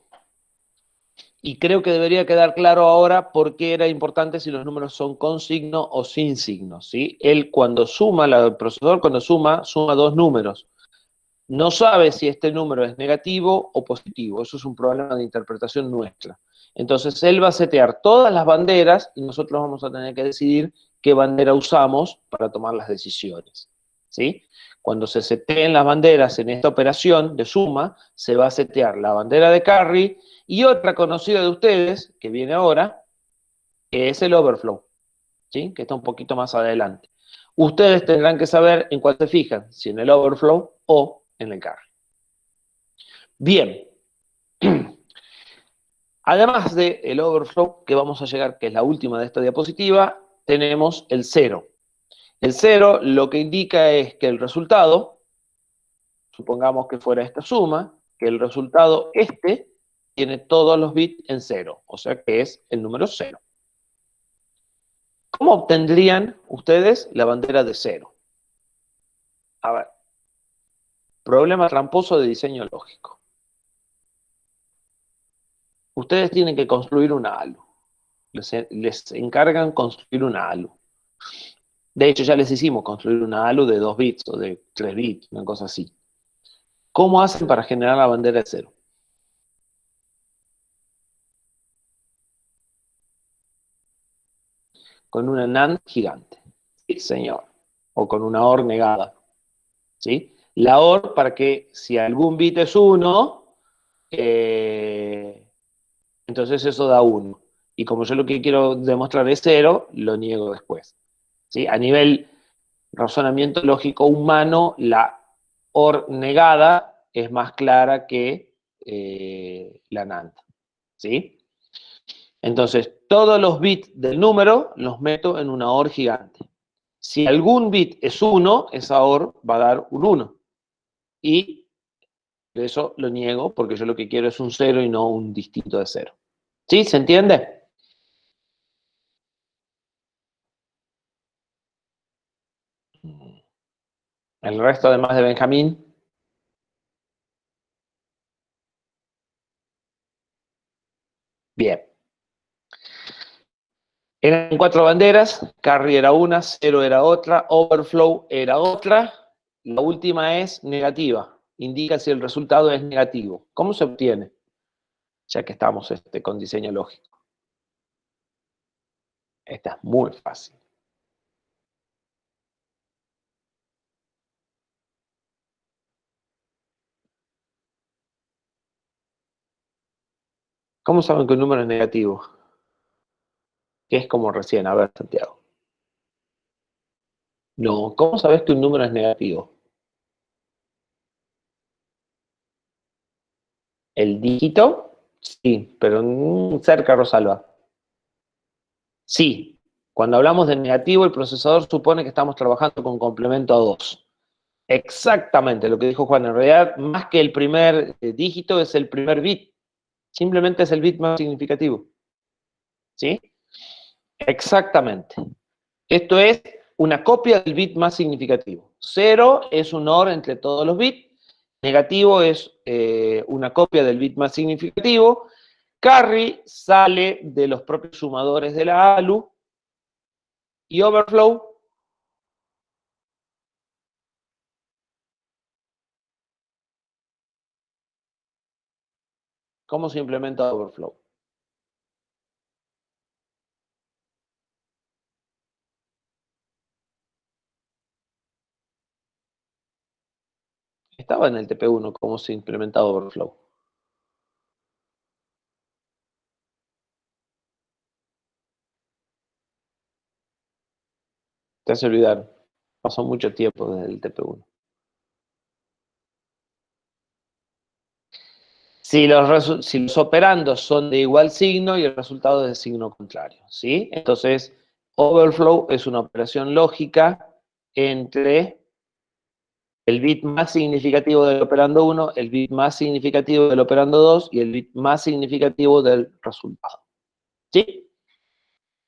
Y creo que debería quedar claro ahora por qué era importante si los números son con signo o sin signo, ¿sí? Él cuando suma, el procesador cuando suma dos números. No sabe si este número es negativo o positivo. Eso es un problema de interpretación nuestra. Entonces, él va a setear todas las banderas y nosotros vamos a tener que decidir qué bandera usamos para tomar las decisiones, ¿sí? Cuando se seteen las banderas en esta operación de suma, se va a setear la bandera de carry y otra conocida de ustedes, que viene ahora, que es el overflow, ¿sí? Que está un poquito más adelante. Ustedes tendrán que saber en cuál se fijan, si en el overflow o en el carry. Bien. Además del overflow, que vamos a llegar, que es la última de esta diapositiva, tenemos el 0. El 0 lo que indica es que el resultado, supongamos que fuera esta suma, que el resultado tiene todos los bits en 0, o sea que es el número 0. ¿Cómo obtendrían ustedes la bandera de 0? A ver, problema tramposo de diseño lógico. Ustedes tienen que construir una ALU. Les encargan construir una ALU. De hecho, ya les hicimos construir una ALU de 2 bits o de 3 bits, una cosa así. ¿Cómo hacen para generar la bandera de 0? Con una NAND gigante. Sí, señor. O con una OR negada. ¿Sí? La OR para que si algún bit es 1, entonces eso da 1. Y como yo lo que quiero demostrar es 0, lo niego después. ¿Sí? A nivel razonamiento lógico humano, la OR negada es más clara que la NAND. ¿Sí? Entonces, todos los bits del número los meto en una OR gigante. Si algún bit es 1, esa OR va a dar un 1. Y eso lo niego porque yo lo que quiero es un 0 y no un distinto de 0. ¿Sí? ¿Se entiende? El resto, además de Benjamín. Bien. Eran 4 banderas, carry era una, 0 era otra, overflow era otra. La última es negativa, indica si el resultado es negativo. ¿Cómo se obtiene? Ya que estamos con diseño lógico. Esta es muy fácil. ¿Cómo saben que un número es negativo? Que es como recién, a ver, Santiago. No, ¿cómo sabes que un número es negativo? ¿El dígito? Sí, pero cerca, Rosalba. Sí, cuando hablamos de negativo, el procesador supone que estamos trabajando con complemento a 2. Exactamente lo que dijo Juan. En realidad, más que el primer dígito, es el primer bit. Simplemente es el bit más significativo. ¿Sí? Exactamente. Esto es una copia del bit más significativo. 0 es un OR entre todos los bits. Negativo es una copia del bit más significativo. Carry sale de los propios sumadores de la ALU. Y overflow ¿cómo se implementa overflow? Estaba en el TP1 cómo se implementa overflow. Te hace olvidar. Pasó mucho tiempo desde el TP1. Si los operandos son de igual signo y el resultado es de signo contrario, ¿sí? Entonces, overflow es una operación lógica entre el bit más significativo del operando 1, el bit más significativo del operando 2 y el bit más significativo del resultado. ¿Sí?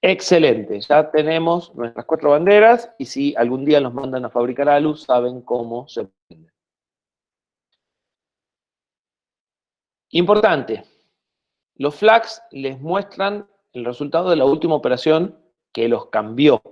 Excelente, ya tenemos nuestras 4 banderas y si algún día nos mandan a fabricar ALU, saben cómo se prende. Importante, los flags les muestran el resultado de la última operación que los cambió.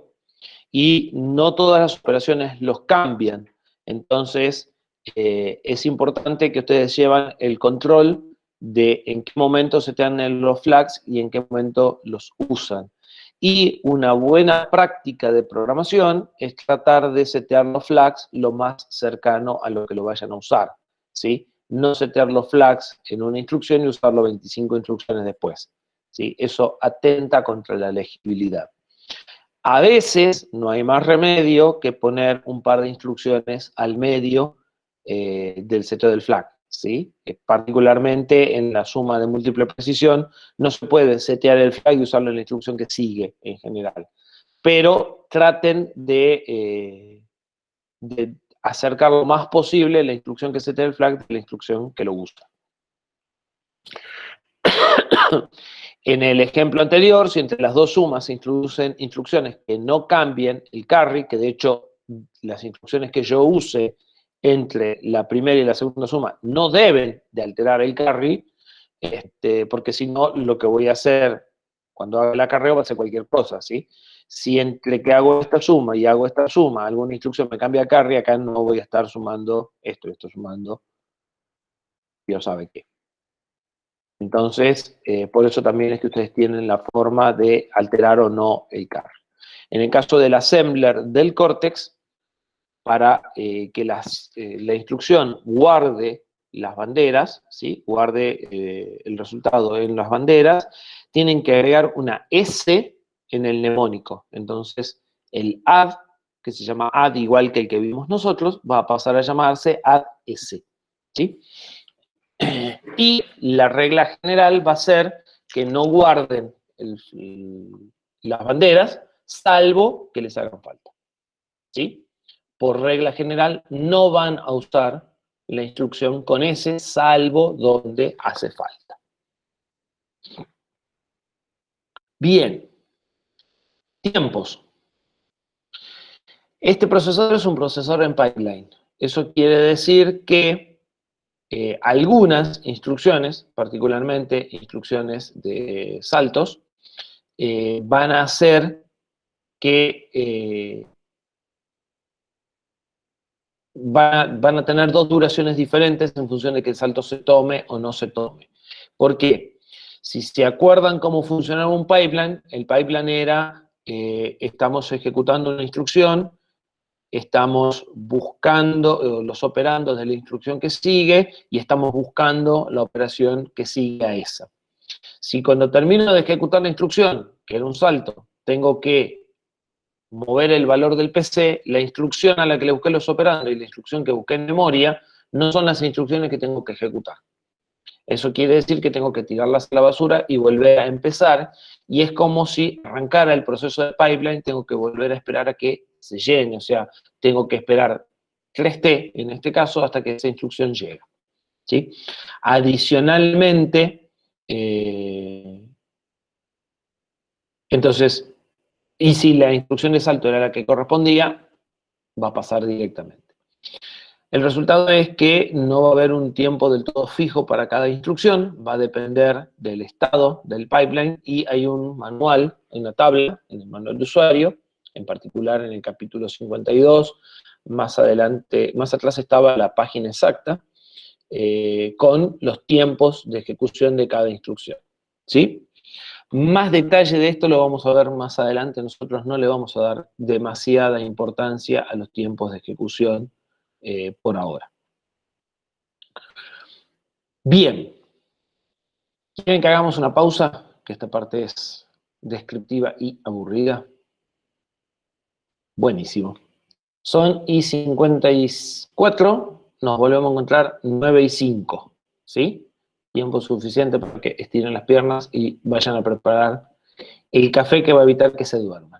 Y no todas las operaciones los cambian. Entonces, es importante que ustedes lleven el control de en qué momento se te dan los flags y en qué momento los usan. Y una buena práctica de programación es tratar de setear los flags lo más cercano a lo que lo vayan a usar, ¿sí? No setear los flags en una instrucción y usarlo 25 instrucciones después, ¿sí? Eso atenta contra la legibilidad. A veces no hay más remedio que poner un par de instrucciones al medio del seteo del flag, ¿sí? Particularmente en la suma de múltiple precisión, no se puede setear el flag y usarlo en la instrucción que sigue en general. Pero traten de acercar lo más posible la instrucción que setea el flag de la instrucción que lo usa. En el ejemplo anterior, si entre las dos sumas se introducen instrucciones que no cambien el carry, que de hecho las instrucciones que yo use entre la primera y la segunda suma no deben de alterar el carry, porque si no, lo que voy a hacer cuando haga el acarreo va a ser cualquier cosa, ¿sí? Si entre que hago esta suma y hago esta suma, alguna instrucción me cambia carry, acá no voy a estar sumando esto, estoy sumando, Dios sabe qué. Entonces, por eso también es que ustedes tienen la forma de alterar o no el carry. En el caso del assembler del Cortex, para que la instrucción guarde las banderas, ¿sí? Guarde el resultado en las banderas, tienen que agregar una S en el mnemónico. Entonces, el add, que se llama add igual que el que vimos nosotros, va a pasar a llamarse add S, ¿sí? Y la regla general va a ser que no guarden las banderas, salvo que les hagan falta, ¿sí? Por regla general, no van a usar la instrucción con S, salvo donde hace falta. Bien. Tiempos. Este procesador es un procesador en pipeline. Eso quiere decir que algunas instrucciones, particularmente instrucciones de saltos, van a hacer que van a tener dos duraciones diferentes en función de que el salto se tome o no se tome. ¿Por qué? Si se acuerdan cómo funcionaba un pipeline, el pipeline era, estamos ejecutando una instrucción, estamos buscando los operandos de la instrucción que sigue y estamos buscando la operación que sigue a esa. Si cuando termino de ejecutar la instrucción, que era un salto, tengo que mover el valor del PC, la instrucción a la que le busqué los operandos y la instrucción que busqué en memoria no son las instrucciones que tengo que ejecutar. Eso quiere decir que tengo que tirarlas a la basura y volver a empezar, y es como si arrancara el proceso de pipeline, tengo que volver a esperar a que se llene, o sea, tengo que esperar 3T, en este caso, hasta que esa instrucción llegue. ¿Sí? Adicionalmente, entonces, y si la instrucción de salto era la que correspondía, va a pasar directamente. El resultado es que no va a haber un tiempo del todo fijo para cada instrucción, va a depender del estado del pipeline y hay un manual, una tabla en el manual de usuario, en particular en el capítulo 52, más adelante, más atrás estaba la página exacta, con los tiempos de ejecución de cada instrucción. ¿Sí? Más detalle de esto lo vamos a ver más adelante, nosotros no le vamos a dar demasiada importancia a los tiempos de ejecución por ahora. Bien, ¿quieren que hagamos una pausa? Que esta parte es descriptiva y aburrida. Buenísimo. Son y 54, nos volvemos a encontrar 9 y 5, ¿sí? Tiempo suficiente para que estiren las piernas y vayan a preparar el café que va a evitar que se duerman.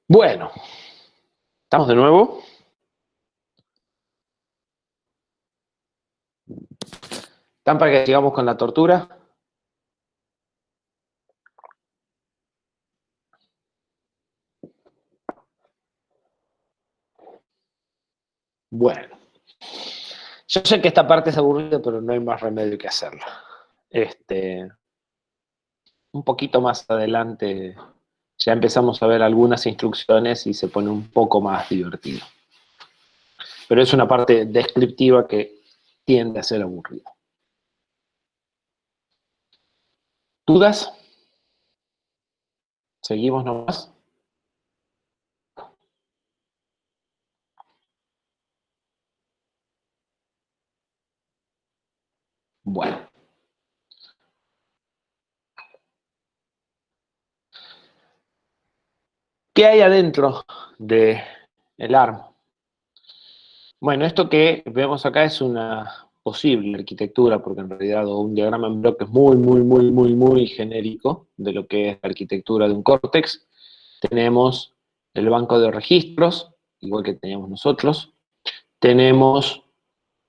Bueno, estamos de nuevo. ¿Están para que sigamos con la tortura? Bueno, yo sé que esta parte es aburrida, pero no hay más remedio que hacerla. Un poquito más adelante ya empezamos a ver algunas instrucciones y se pone un poco más divertido. Pero es una parte descriptiva que tiende a ser aburrida. ¿Dudas? ¿Seguimos nomás? Bueno. ¿Qué hay adentro del ARM? Bueno, esto que vemos acá es una posible arquitectura, porque en realidad un diagrama en bloque es muy genérico de lo que es la arquitectura de un córtex. Tenemos el banco de registros, igual que teníamos nosotros. Tenemos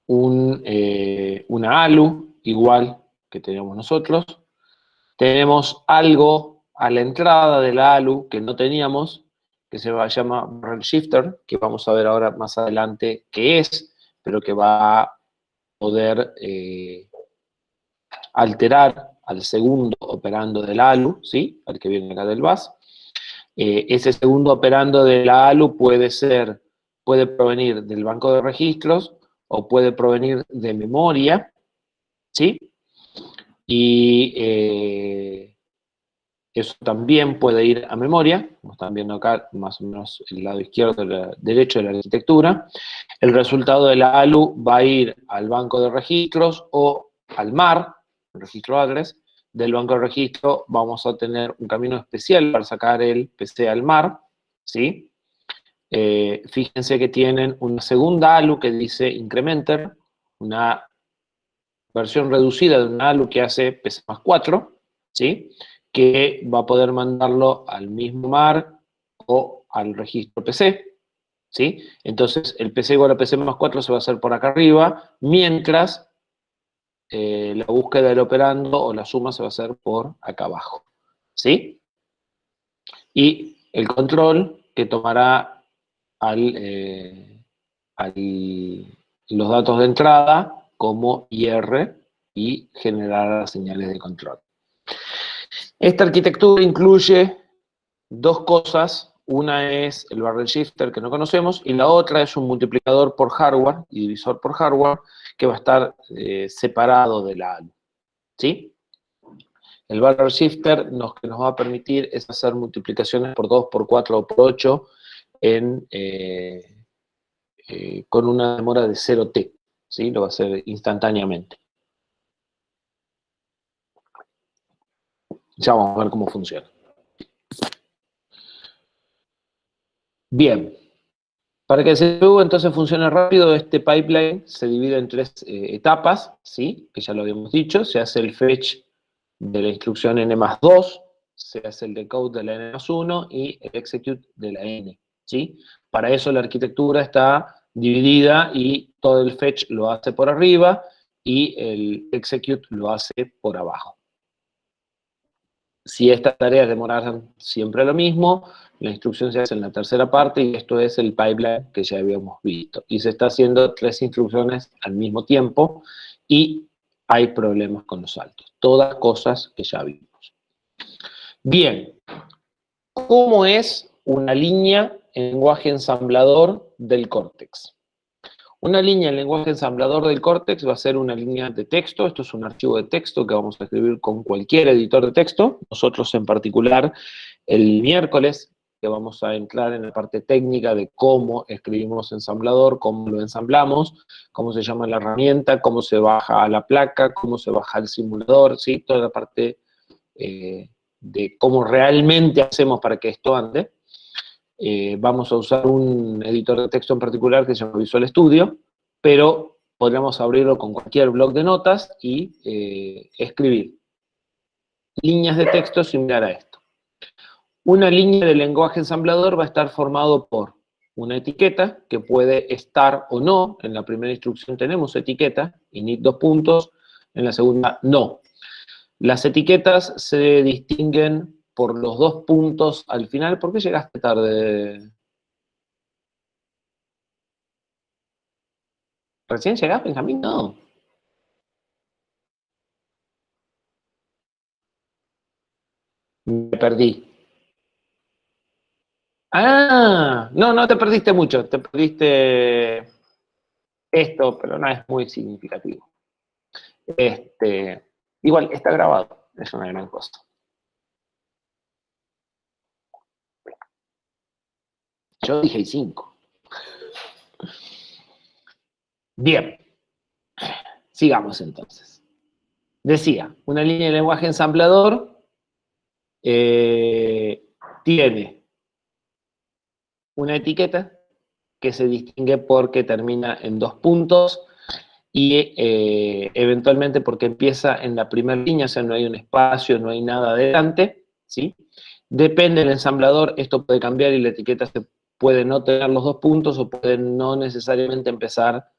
una ALU, igual que teníamos nosotros. Tenemos algo a la entrada de la ALU que no teníamos, que se llama Barrel Shifter, que vamos a ver ahora más adelante qué es, pero que va a poder alterar al segundo operando de la ALU, ¿sí? Al que viene acá del bus. Ese segundo operando de la ALU puede provenir del banco de registros o puede provenir de memoria, ¿sí? Y eso también puede ir a memoria, como están viendo acá, más o menos el lado izquierdo, derecho de la arquitectura. El resultado de la ALU va a ir al banco de registros o al MAR, el registro address. Del banco de registro vamos a tener un camino especial para sacar el PC al MAR, ¿sí? Fíjense que tienen una segunda ALU que dice incrementer, una versión reducida de una ALU que hace PC más 4, ¿sí? Que va a poder mandarlo al mismo MAR o al registro PC, ¿sí? Entonces, el PC igual a PC más 4 se va a hacer por acá arriba, mientras la búsqueda del operando o la suma se va a hacer por acá abajo, ¿sí? Y el control que tomará los datos de entrada como IR y generará las señales de control. Esta arquitectura incluye dos cosas. Una es el barrel shifter que no conocemos y la otra es un multiplicador por hardware y divisor por hardware que va a estar separado de la ALU, ¿sí? El barrel shifter que nos va a permitir es hacer multiplicaciones por 2, por 4 o por 8 con una demora de 0t, ¿sí? Lo va a hacer instantáneamente. Ya vamos a ver cómo funciona. Bien. Para que el CPU entonces funcione rápido, este pipeline se divide en tres etapas, ¿sí? Que ya lo habíamos dicho. Se hace el fetch de la instrucción n+2, se hace el decode de la n+1 y el execute de la n, ¿sí? Para eso la arquitectura está dividida y todo el fetch lo hace por arriba y el execute lo hace por abajo. Si estas tareas demoraran siempre lo mismo, la instrucción se hace en la tercera parte y esto es el pipeline que ya habíamos visto. Y se está haciendo 3 instrucciones al mismo tiempo y hay problemas con los saltos. Todas cosas que ya vimos. Bien, ¿cómo es una línea en lenguaje ensamblador del córtex? Una línea en lenguaje ensamblador del córtex va a ser una línea de texto. Esto es un archivo de texto que vamos a escribir con cualquier editor de texto. Nosotros en particular, el miércoles, que vamos a entrar en la parte técnica de cómo escribimos ensamblador, cómo lo ensamblamos, cómo se llama la herramienta, cómo se baja a la placa, cómo se baja al simulador, ¿sí? Toda la parte de cómo realmente hacemos para que esto ande. Vamos a usar un editor de texto en particular que se llama Visual Studio, pero podríamos abrirlo con cualquier bloc de notas y escribir líneas de texto similar a esto. Una línea de lenguaje ensamblador va a estar formado por una etiqueta que puede estar o no. En la primera instrucción tenemos etiqueta, init 2 puntos, en la segunda no. Las etiquetas se distinguen por los 2 puntos al final. ¿Por qué llegaste tarde? ¿Recién llegaste, Benjamín? No. Me perdí. Ah, no, no te perdiste mucho. Te perdiste esto, pero no es muy significativo. Igual, está grabado. Es una gran cosa. Yo dije 5. Bien. Sigamos entonces. Decía, una línea de lenguaje ensamblador tiene una etiqueta que se distingue porque termina en 2 puntos y eventualmente porque empieza en la primera línea, o sea, no hay un espacio, no hay nada adelante, ¿sí? Depende del ensamblador, esto puede cambiar y la etiqueta se puede no tener los 2 puntos o puede no necesariamente empezar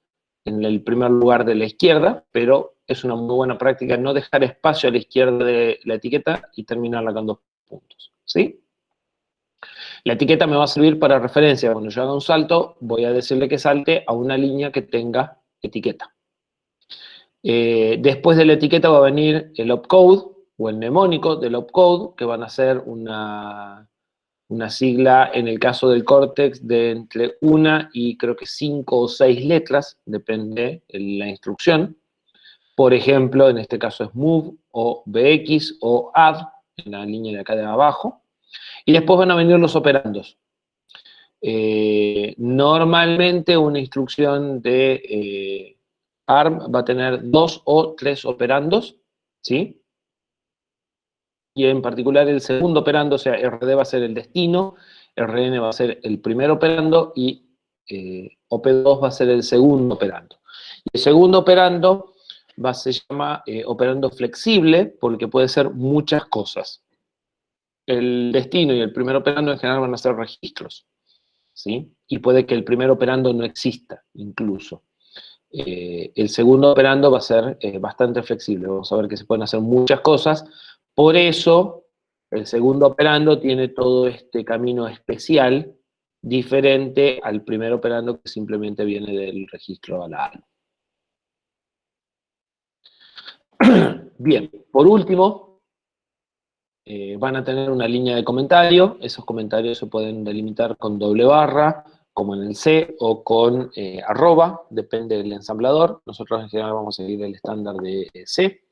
en el primer lugar de la izquierda, pero es una muy buena práctica no dejar espacio a la izquierda de la etiqueta y terminarla con 2 puntos, ¿sí? La etiqueta me va a servir para referencia. Cuando yo haga un salto, voy a decirle que salte a una línea que tenga etiqueta. Después de la etiqueta va a venir el opcode o el mnemónico del opcode, que van a ser una sigla, en el caso del Cortex, de entre 1 y creo que 5 o 6 letras, depende de la instrucción. Por ejemplo, en este caso es move o bx o add, en la línea de acá de abajo. Y después van a venir los operandos. Normalmente una instrucción de ARM va a tener 2 o 3 operandos, ¿sí? Y en particular el segundo operando, o sea, RD va a ser el destino, RN va a ser el primer operando y OP2 va a ser el segundo operando. Y el segundo operando se llama operando flexible porque puede ser muchas cosas. El destino y el primer operando en general van a ser registros, ¿sí? Y puede que el primer operando no exista, incluso. El segundo operando va a ser bastante flexible. Vamos a ver que se pueden hacer muchas cosas. Por eso, el segundo operando tiene todo este camino especial, diferente al primer operando que simplemente viene del registro a la ALU. Bien, por último, van a tener una línea de comentario. Esos comentarios se pueden delimitar con doble barra, como en el C, o con arroba, depende del ensamblador. Nosotros en general vamos a seguir el estándar de C.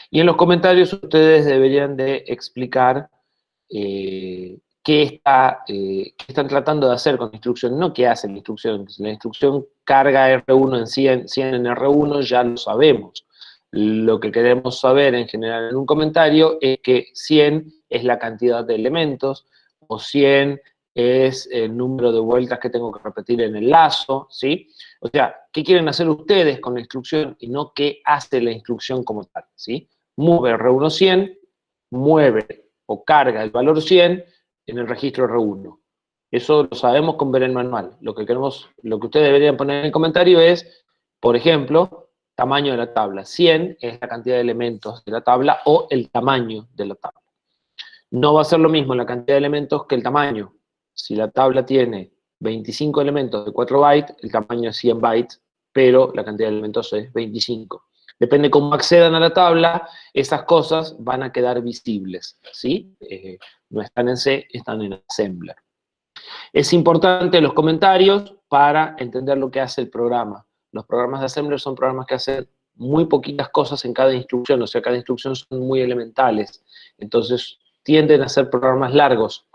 Y en los comentarios ustedes deberían de explicar qué están tratando de hacer con la instrucción, no qué hace la instrucción. Si la instrucción carga R1 en 100 en R1, ya lo sabemos. Lo que queremos saber en general en un comentario es que 100 es la cantidad de elementos, o 100 es el número de vueltas que tengo que repetir en el lazo, ¿sí? O sea, ¿qué quieren hacer ustedes con la instrucción y no qué hace la instrucción como tal, ¿sí? Move R1 100, mueve o carga el valor 100 en el registro R1. Eso lo sabemos con ver el manual. Lo que ustedes deberían poner en el comentario es, por ejemplo, tamaño de la tabla. 100 es la cantidad de elementos de la tabla o el tamaño de la tabla. No va a ser lo mismo la cantidad de elementos que el tamaño. Si la tabla tiene 25 elementos de 4 bytes, el tamaño es 100 bytes, pero la cantidad de elementos es 25. Depende cómo accedan a la tabla, esas cosas van a quedar visibles, ¿sí? No están en C, están en Assembler. Es importante los comentarios para entender lo que hace el programa. Los programas de Assembler son programas que hacen muy poquitas cosas en cada instrucción, o sea, cada instrucción son muy elementales. Entonces, tienden a ser programas largos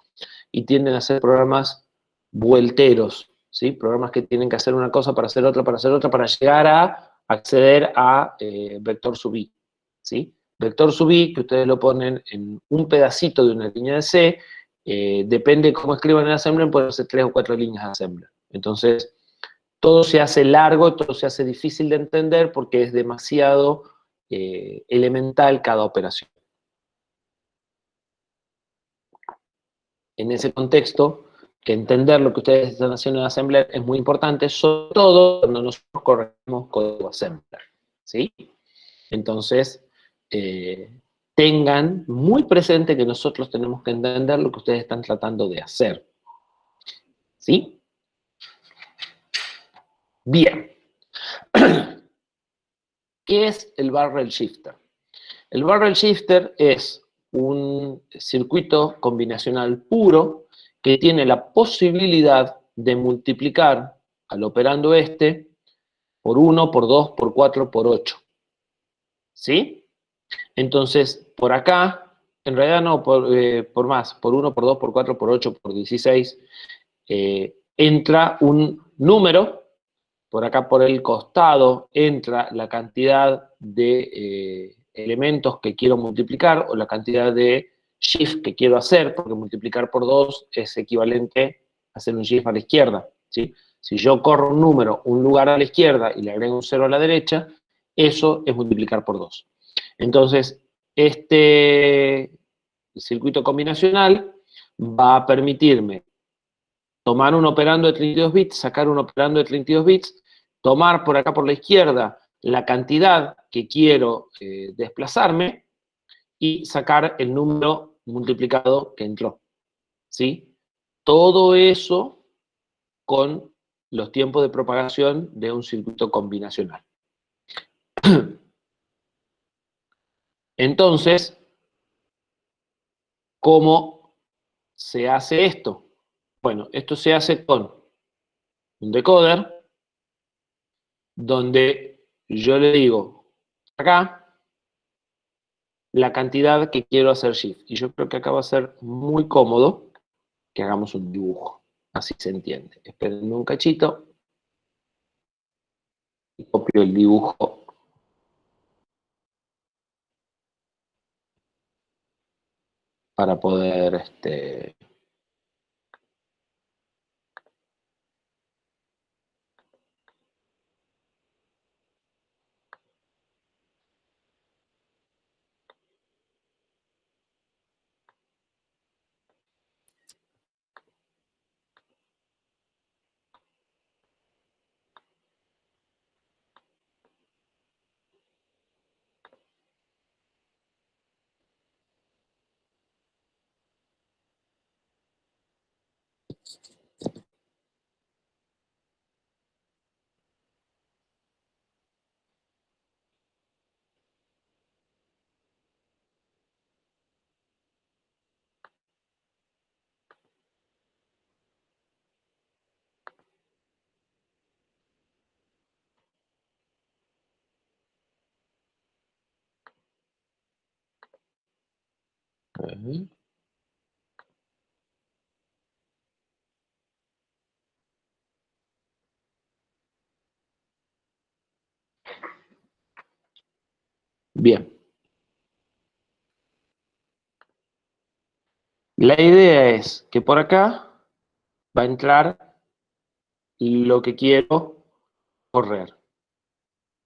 y tienden a ser programas vuelteros, ¿sí? Programas que tienen que hacer una cosa para hacer otra, para llegar a acceder a vector sub i, ¿sí? Vector sub i, que ustedes lo ponen en un pedacito de una línea de C, depende de cómo escriban en Assembler, pueden ser 3 o 4 líneas de Assembler. Entonces, todo se hace largo, todo se hace difícil de entender porque es demasiado elemental cada operación. en ese contexto, que entender lo que ustedes están haciendo en Assembler es muy importante, sobre todo cuando nosotros corregimos código Assembler, ¿sí? Entonces, tengan muy presente que nosotros tenemos que entender lo que ustedes están tratando de hacer, ¿sí? Bien. ¿Qué es el barrel shifter? El barrel shifter es un circuito combinacional puro que tiene la posibilidad de multiplicar al operando este por 1, por 2, por 4, por 8. ¿Sí? Entonces, por acá, en realidad no, por más, por 1, por 2, por 4, por 8, por 16, entra un número. Por acá por el costado entra la cantidad de elementos que quiero multiplicar o la cantidad de shift que quiero hacer, porque multiplicar por 2 es equivalente a hacer un shift a la izquierda, ¿sí? Si yo corro un número un lugar a la izquierda y le agrego un 0 a la derecha, eso es multiplicar por 2. Entonces, este circuito combinacional va a permitirme tomar un operando de 32 bits, sacar un operando de 32 bits, tomar por acá por la izquierda la cantidad que quiero desplazarme y sacar el número multiplicado que entró, ¿sí? Todo eso con los tiempos de propagación de un circuito combinacional. Entonces, ¿cómo se hace esto? Bueno, esto se hace con un decoder, donde yo le digo, acá, la cantidad que quiero hacer shift. Y yo creo que acá va a ser muy cómodo que hagamos un dibujo. Así se entiende. Esperen un cachito. Y copio el dibujo. Para poder, bien. La idea es que por acá va a entrar lo que quiero correr.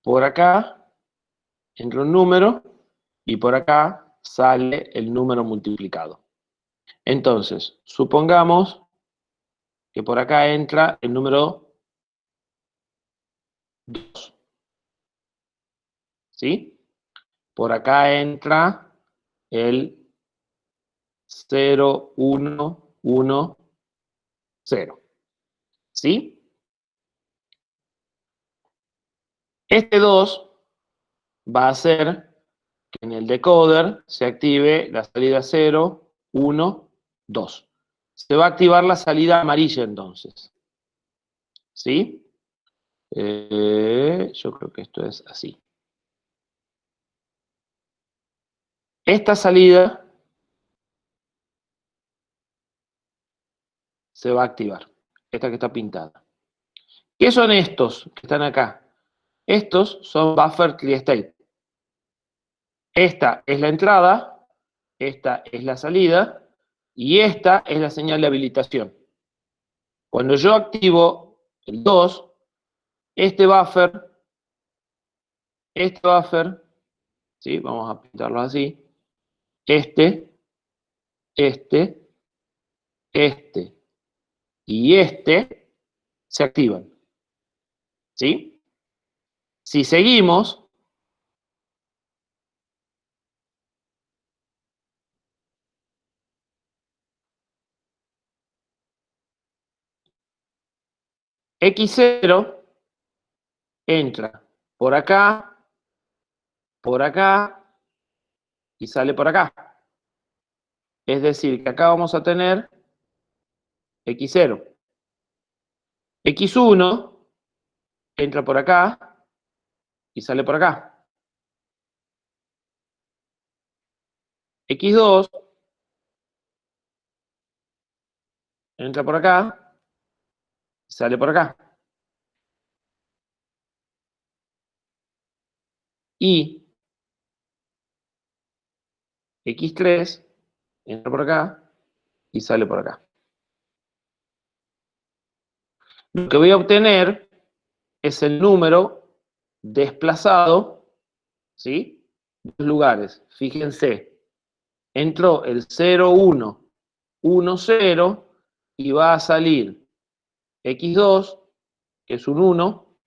Por acá entra un número y por acá sale el número multiplicado. Entonces, supongamos que por acá entra el número 2, ¿sí? Por acá entra el 0, 1, 1, 0, ¿sí? Este 2 va a hacer que en el decoder se active la salida 0, 1, 2. Se va a activar la salida amarilla entonces, ¿sí? Yo creo que esto es así. Esta salida se va a activar, esta que está pintada. ¿Qué son estos que están acá? Estos son buffer clear state. Esta es la entrada, esta es la salida y esta es la señal de habilitación. Cuando yo activo el 2, este buffer, ¿sí? Vamos a pintarlo así, este, este y este se activan. ¿Sí? Si seguimos, X0 entra por acá y sale por acá. Es decir, que acá vamos a tener X0. X1 entra por acá y sale por acá. X2 entra por acá y sale por acá. Y X3 entra por acá y sale por acá. Lo que voy a obtener es el número desplazado, ¿sí? Dos lugares. Fíjense, entró el 0, 1, 1, 0 y va a salir X2, que es un 1.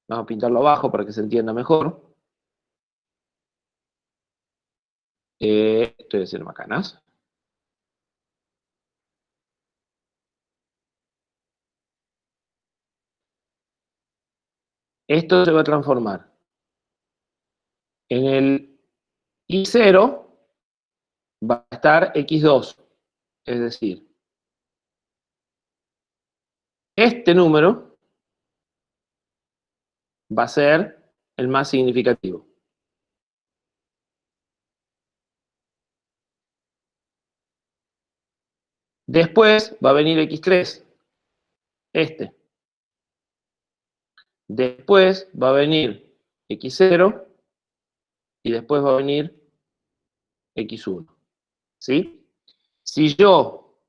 Vamos a pintarlo abajo para que se entienda mejor. Estoy haciendo macanas. Esto se va a transformar en el I0, va a estar X2. Es decir, este número va a ser el más significativo. Después va a venir X3, este. Después va a venir X0 y después va a venir X1. ¿Sí? Si yo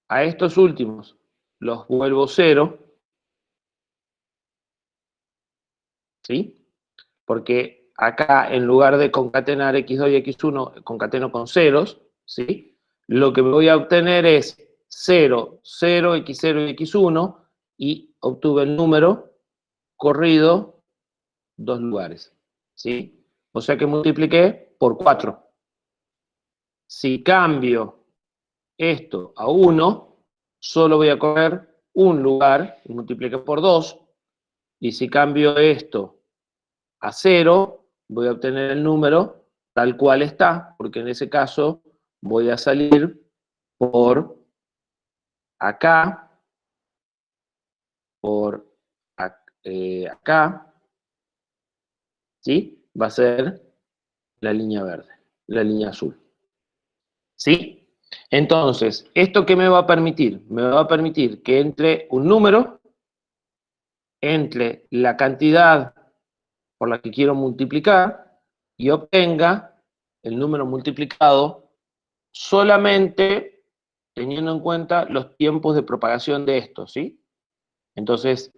a estos últimos los vuelvo 0, ¿sí? Porque acá en lugar de concatenar X2 y X1, concateno con ceros, ¿sí? Lo que voy a obtener es 0, 0, X0 y X1 y obtuve el número corrido dos lugares, ¿sí? O sea que multipliqué por 4. Si cambio esto a 1, solo voy a correr un lugar y multipliqué por 2. Y si cambio esto a 0, voy a obtener el número tal cual está, porque en ese caso voy a salir por acá, por acá, ¿sí? Va a ser la línea verde, la línea azul. ¿Sí? Entonces, ¿esto qué me va a permitir? Me va a permitir que entre un número, entre la cantidad por la que quiero multiplicar y obtenga el número multiplicado solamente teniendo en cuenta los tiempos de propagación de esto, ¿sí? Entonces,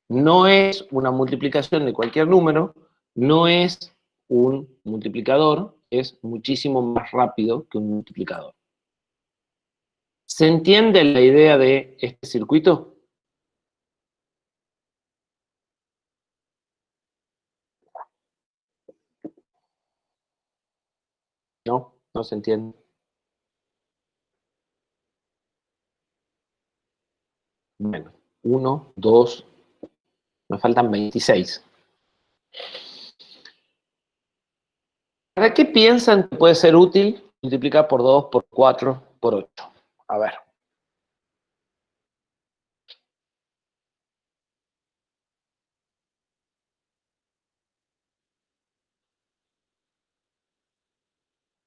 no es una multiplicación de cualquier número, no es un multiplicador, es muchísimo más rápido que un multiplicador. ¿Se entiende la idea de este circuito? ¿No? ¿No se entiende? Bueno, 1, 2, me faltan 26. ¿Para qué piensan que puede ser útil multiplicar por 2, por 4, por 8? A ver.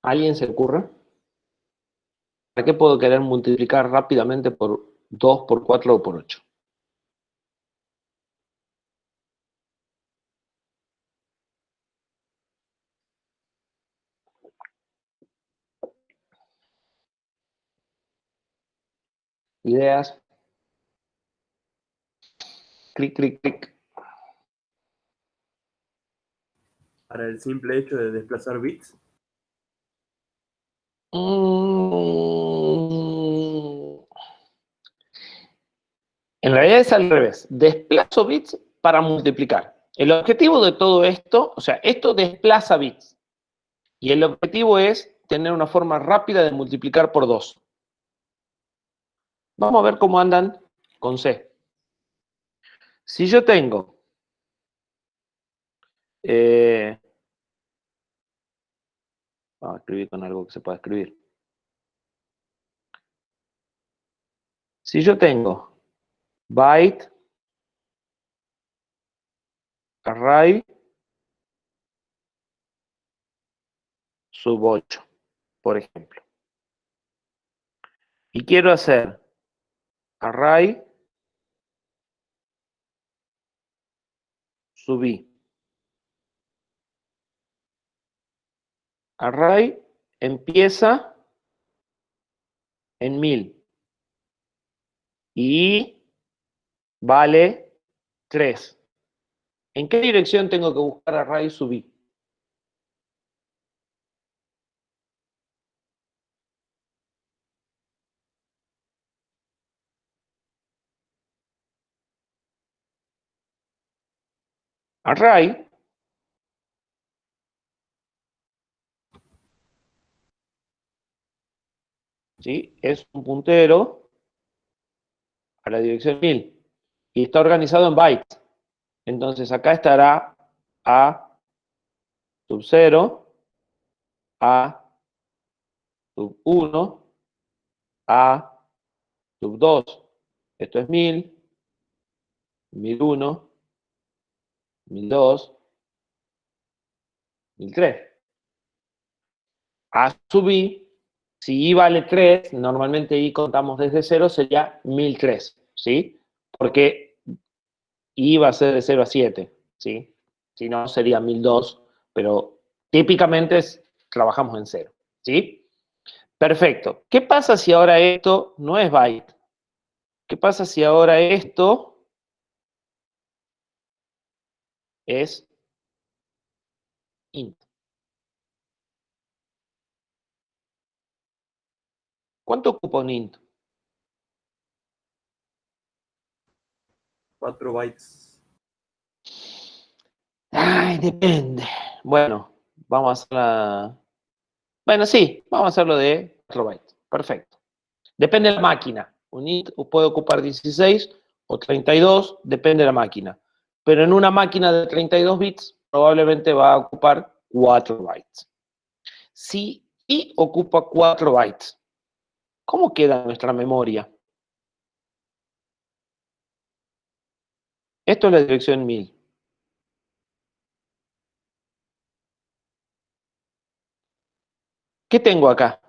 ¿Alguien se ocurre? ¿Para qué puedo querer multiplicar rápidamente por 2, por 4 o por 8? ¿Ideas? Clic, clic, clic. Para el simple hecho de desplazar bits. Mm, En realidad es al revés. Desplazo bits para multiplicar. El objetivo de todo esto, o sea, esto desplaza bits. Y el objetivo es tener una forma rápida de multiplicar por 2. Vamos a ver cómo andan con C. Si yo tengo vamos a escribir con algo que se pueda escribir. Si yo tengo byte array sub 8, por ejemplo, y quiero hacer array sub i. Array empieza en 1000 y vale 3. ¿En qué dirección tengo que buscar array sub i? Array ¿sí? Es un puntero a la dirección 1000 y está organizado en bytes. Entonces acá estará A sub 0, A sub 1, A sub 2. Esto es 1000, 1001, 1002, 1003. A sub i, si i vale 3, normalmente i contamos desde 0, sería 1003, ¿sí? Porque i va a ser de 0 a 7, ¿sí? Si no, sería 1002, pero típicamente trabajamos en 0, ¿sí? Perfecto. ¿Qué pasa si ahora esto no es byte? ¿Qué pasa si ahora esto es int? ¿Cuánto ocupa un int? 4 bytes. Ay, depende. Bueno, vamos a hacer la... Bueno, sí, vamos a hacerlo de 4 bytes. Perfecto. Depende de la máquina. Un int puede ocupar 16 o 32, depende de la máquina. Pero en una máquina de 32 bits, probablemente va a ocupar 4 bytes. Si i ocupa 4 bytes, ¿cómo queda nuestra memoria? Esto es la dirección 1000. ¿Qué tengo acá?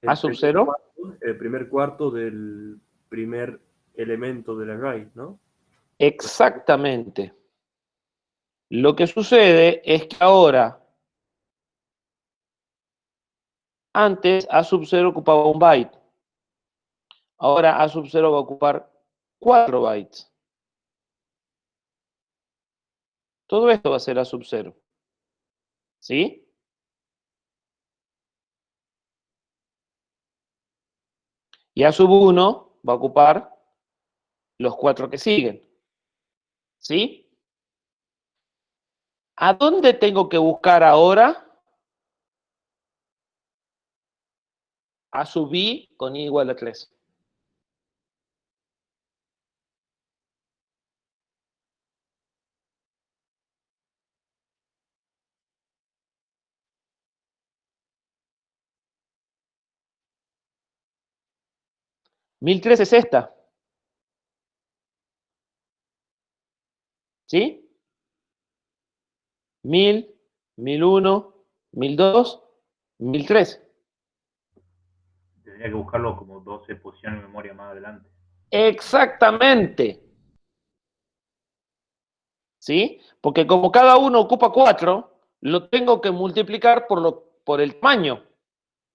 A sub 0. El primer cuarto del primer elemento del array, ¿no? Exactamente. Lo que sucede es que ahora, antes A sub 0 ocupaba un byte. Ahora A sub 0 va a ocupar 4 bytes. Todo esto va a ser A sub 0. ¿Sí? Y A sub 1 va a ocupar los 4 que siguen. ¿Sí? ¿A dónde tengo que buscar ahora A sub i con i igual a 3? ¿1003 es esta? ¿Sí? 1000, 1001, 1002, 1003. Tendría que buscarlo como 12 posiciones de memoria más adelante. Exactamente. ¿Sí? Porque como cada uno ocupa 4, lo tengo que multiplicar por el tamaño.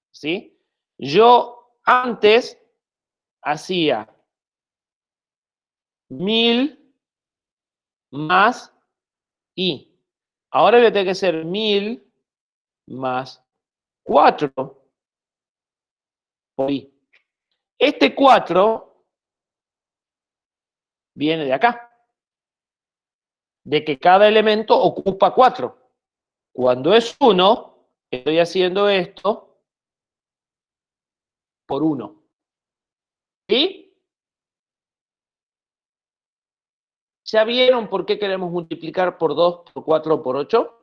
¿Sí? Yo antes hacía 1000 más I. Ahora voy a tener que hacer 1000 más 4 por I. Este 4 viene de acá, de que cada elemento ocupa 4. Cuando es 1, estoy haciendo esto por 1. ¿Sí? ¿Ya vieron por qué queremos multiplicar por 2, por 4, por 8?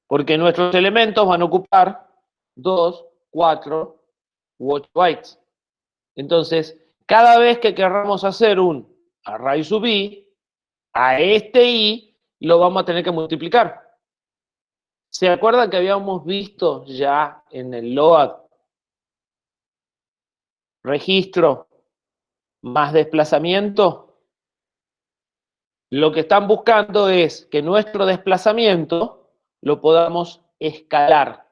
Porque nuestros elementos van a ocupar 2, 4 u 8 bytes. Entonces, cada vez que queramos hacer un array sub i, a este i lo vamos a tener que multiplicar. ¿Se acuerdan que habíamos visto ya en el load registro más desplazamiento? Lo que están buscando es que nuestro desplazamiento lo podamos escalar.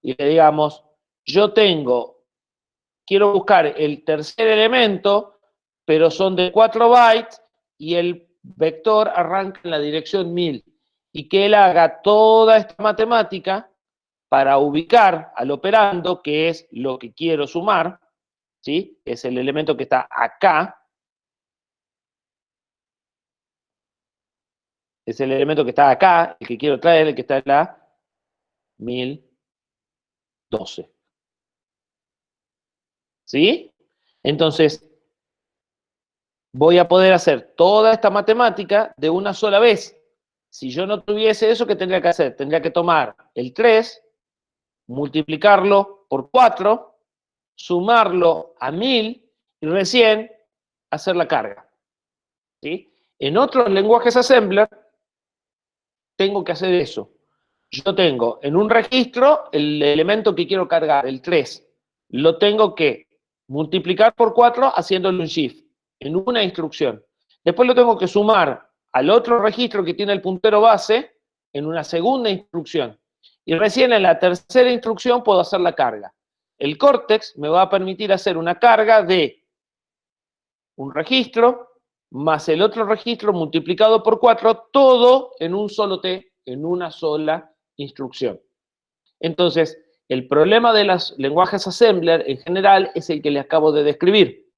Y le digamos, quiero buscar el tercer elemento, pero son de 4 bytes y el vector arranca en la dirección 1000. Y que él haga toda esta matemática para ubicar al operando, que es lo que quiero sumar, ¿sí? Es el elemento que está acá. Es el elemento que está acá, el que quiero traer, el que está en la 1012. ¿Sí? Entonces, voy a poder hacer toda esta matemática de una sola vez. Si yo no tuviese eso, ¿qué tendría que hacer? Tendría que tomar el 3, multiplicarlo por 4, sumarlo a 1000 y recién hacer la carga. ¿Sí? En otros lenguajes assembler, tengo que hacer eso. Yo tengo en un registro el elemento que quiero cargar, el 3. Lo tengo que multiplicar por 4 haciéndole un shift en una instrucción. Después lo tengo que sumar al otro registro que tiene el puntero base en una segunda instrucción. Y recién en la tercera instrucción puedo hacer la carga. El Cortex me va a permitir hacer una carga de un registro más el otro registro multiplicado por 4, todo en un solo T, en una sola instrucción. Entonces, el problema de los lenguajes assembler en general es el que les acabo de describir.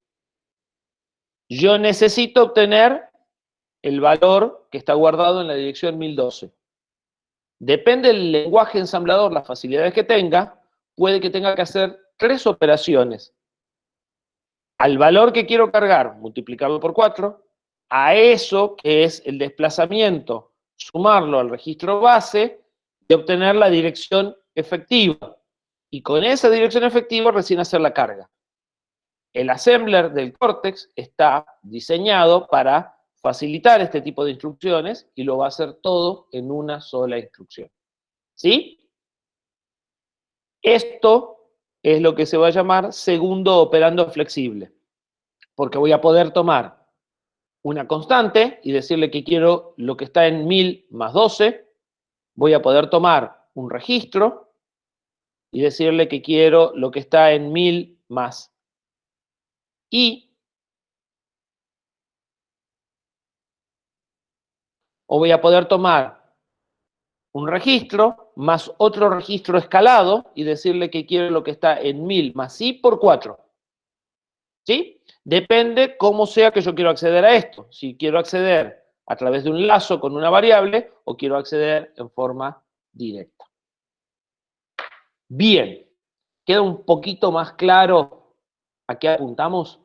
Yo necesito obtener el valor que está guardado en la dirección 1012. Depende del lenguaje ensamblador, las facilidades que tenga, puede que tenga que hacer 3 operaciones. Al valor que quiero cargar, multiplicarlo por 4, a eso que es el desplazamiento, sumarlo al registro base y obtener la dirección efectiva. Y con esa dirección efectiva recién hacer la carga. El assembler del Cortex está diseñado para facilitar este tipo de instrucciones y lo va a hacer todo en una sola instrucción. ¿Sí? Esto es lo que se va a llamar segundo operando flexible, porque voy a poder tomar una constante y decirle que quiero lo que está en 1000 más 12, voy a poder tomar un registro y decirle que quiero lo que está en 1000 más I, o voy a poder tomar un registro más otro registro escalado y decirle que quiero lo que está en 1000 más I por 4. ¿Sí? Depende cómo sea que yo quiero acceder a esto. Si quiero acceder a través de un lazo con una variable o quiero acceder en forma directa. Bien, ¿queda un poquito más claro a qué apuntamos?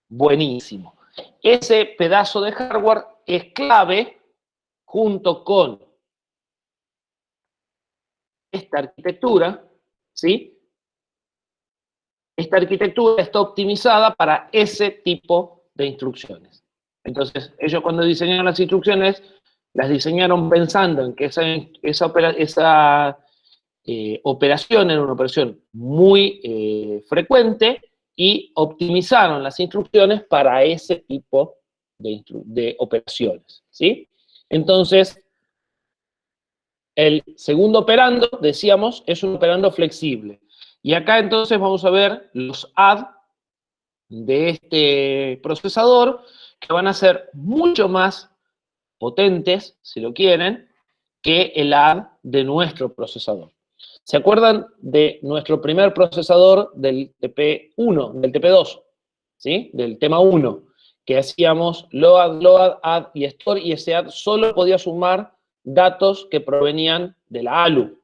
Buenísimo. Ese pedazo de hardware es clave junto con esta arquitectura, ¿sí? Esta arquitectura está optimizada para ese tipo de instrucciones. Entonces, ellos cuando diseñaron las instrucciones, las diseñaron pensando en que esa operación era una operación muy frecuente y optimizaron las instrucciones para ese tipo de operaciones, ¿sí? Entonces, El segundo operando, decíamos, es un operando flexible. Y acá entonces vamos a ver los add de este procesador, que van a ser mucho más potentes, si lo quieren, que el add de nuestro procesador. ¿Se acuerdan de nuestro primer procesador del TP1, del TP2? ¿Sí? Del tema 1, que hacíamos load, add y store, y ese add solo podía sumar datos que provenían de la ALU.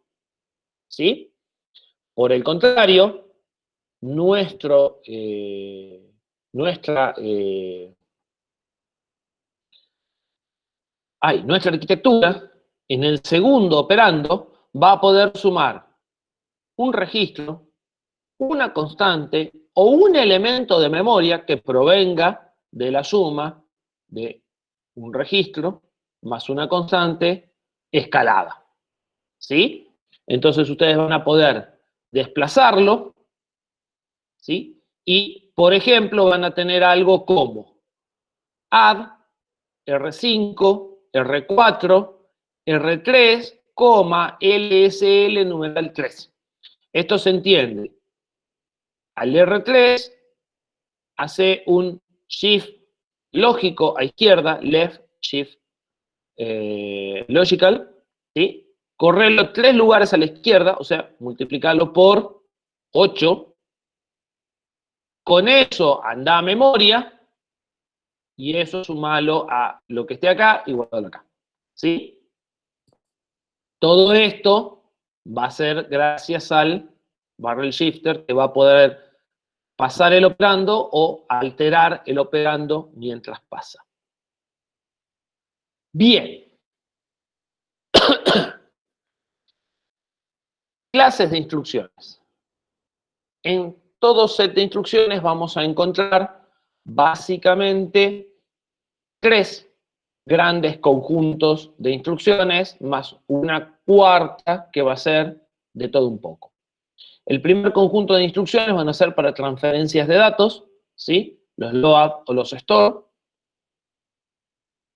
¿Sí? Por el contrario, nuestra arquitectura, en el segundo operando, va a poder sumar un registro, una constante o un elemento de memoria que provenga de la suma de un registro más una constante escalada. ¿Sí? Entonces ustedes van a poder desplazarlo, ¿sí? Y, por ejemplo, van a tener algo como add R5, R4, R3, LSL numeral 3. Esto se entiende. Al R3 hace un shift lógico a izquierda, left shift logical, ¿sí? Correrlo 3 lugares a la izquierda, o sea, multiplicarlo por 8. Con eso anda a memoria, y eso sumalo a lo que esté acá y guardalo acá. ¿Sí? Todo esto va a ser gracias al barrel shifter, que va a poder pasar el operando o alterar el operando mientras pasa. Bien. Clases de instrucciones. En todo set de instrucciones vamos a encontrar básicamente 3 grandes conjuntos de instrucciones, más una cuarta que va a ser de todo un poco. El primer conjunto de instrucciones van a ser para transferencias de datos, ¿sí? Los load o los store.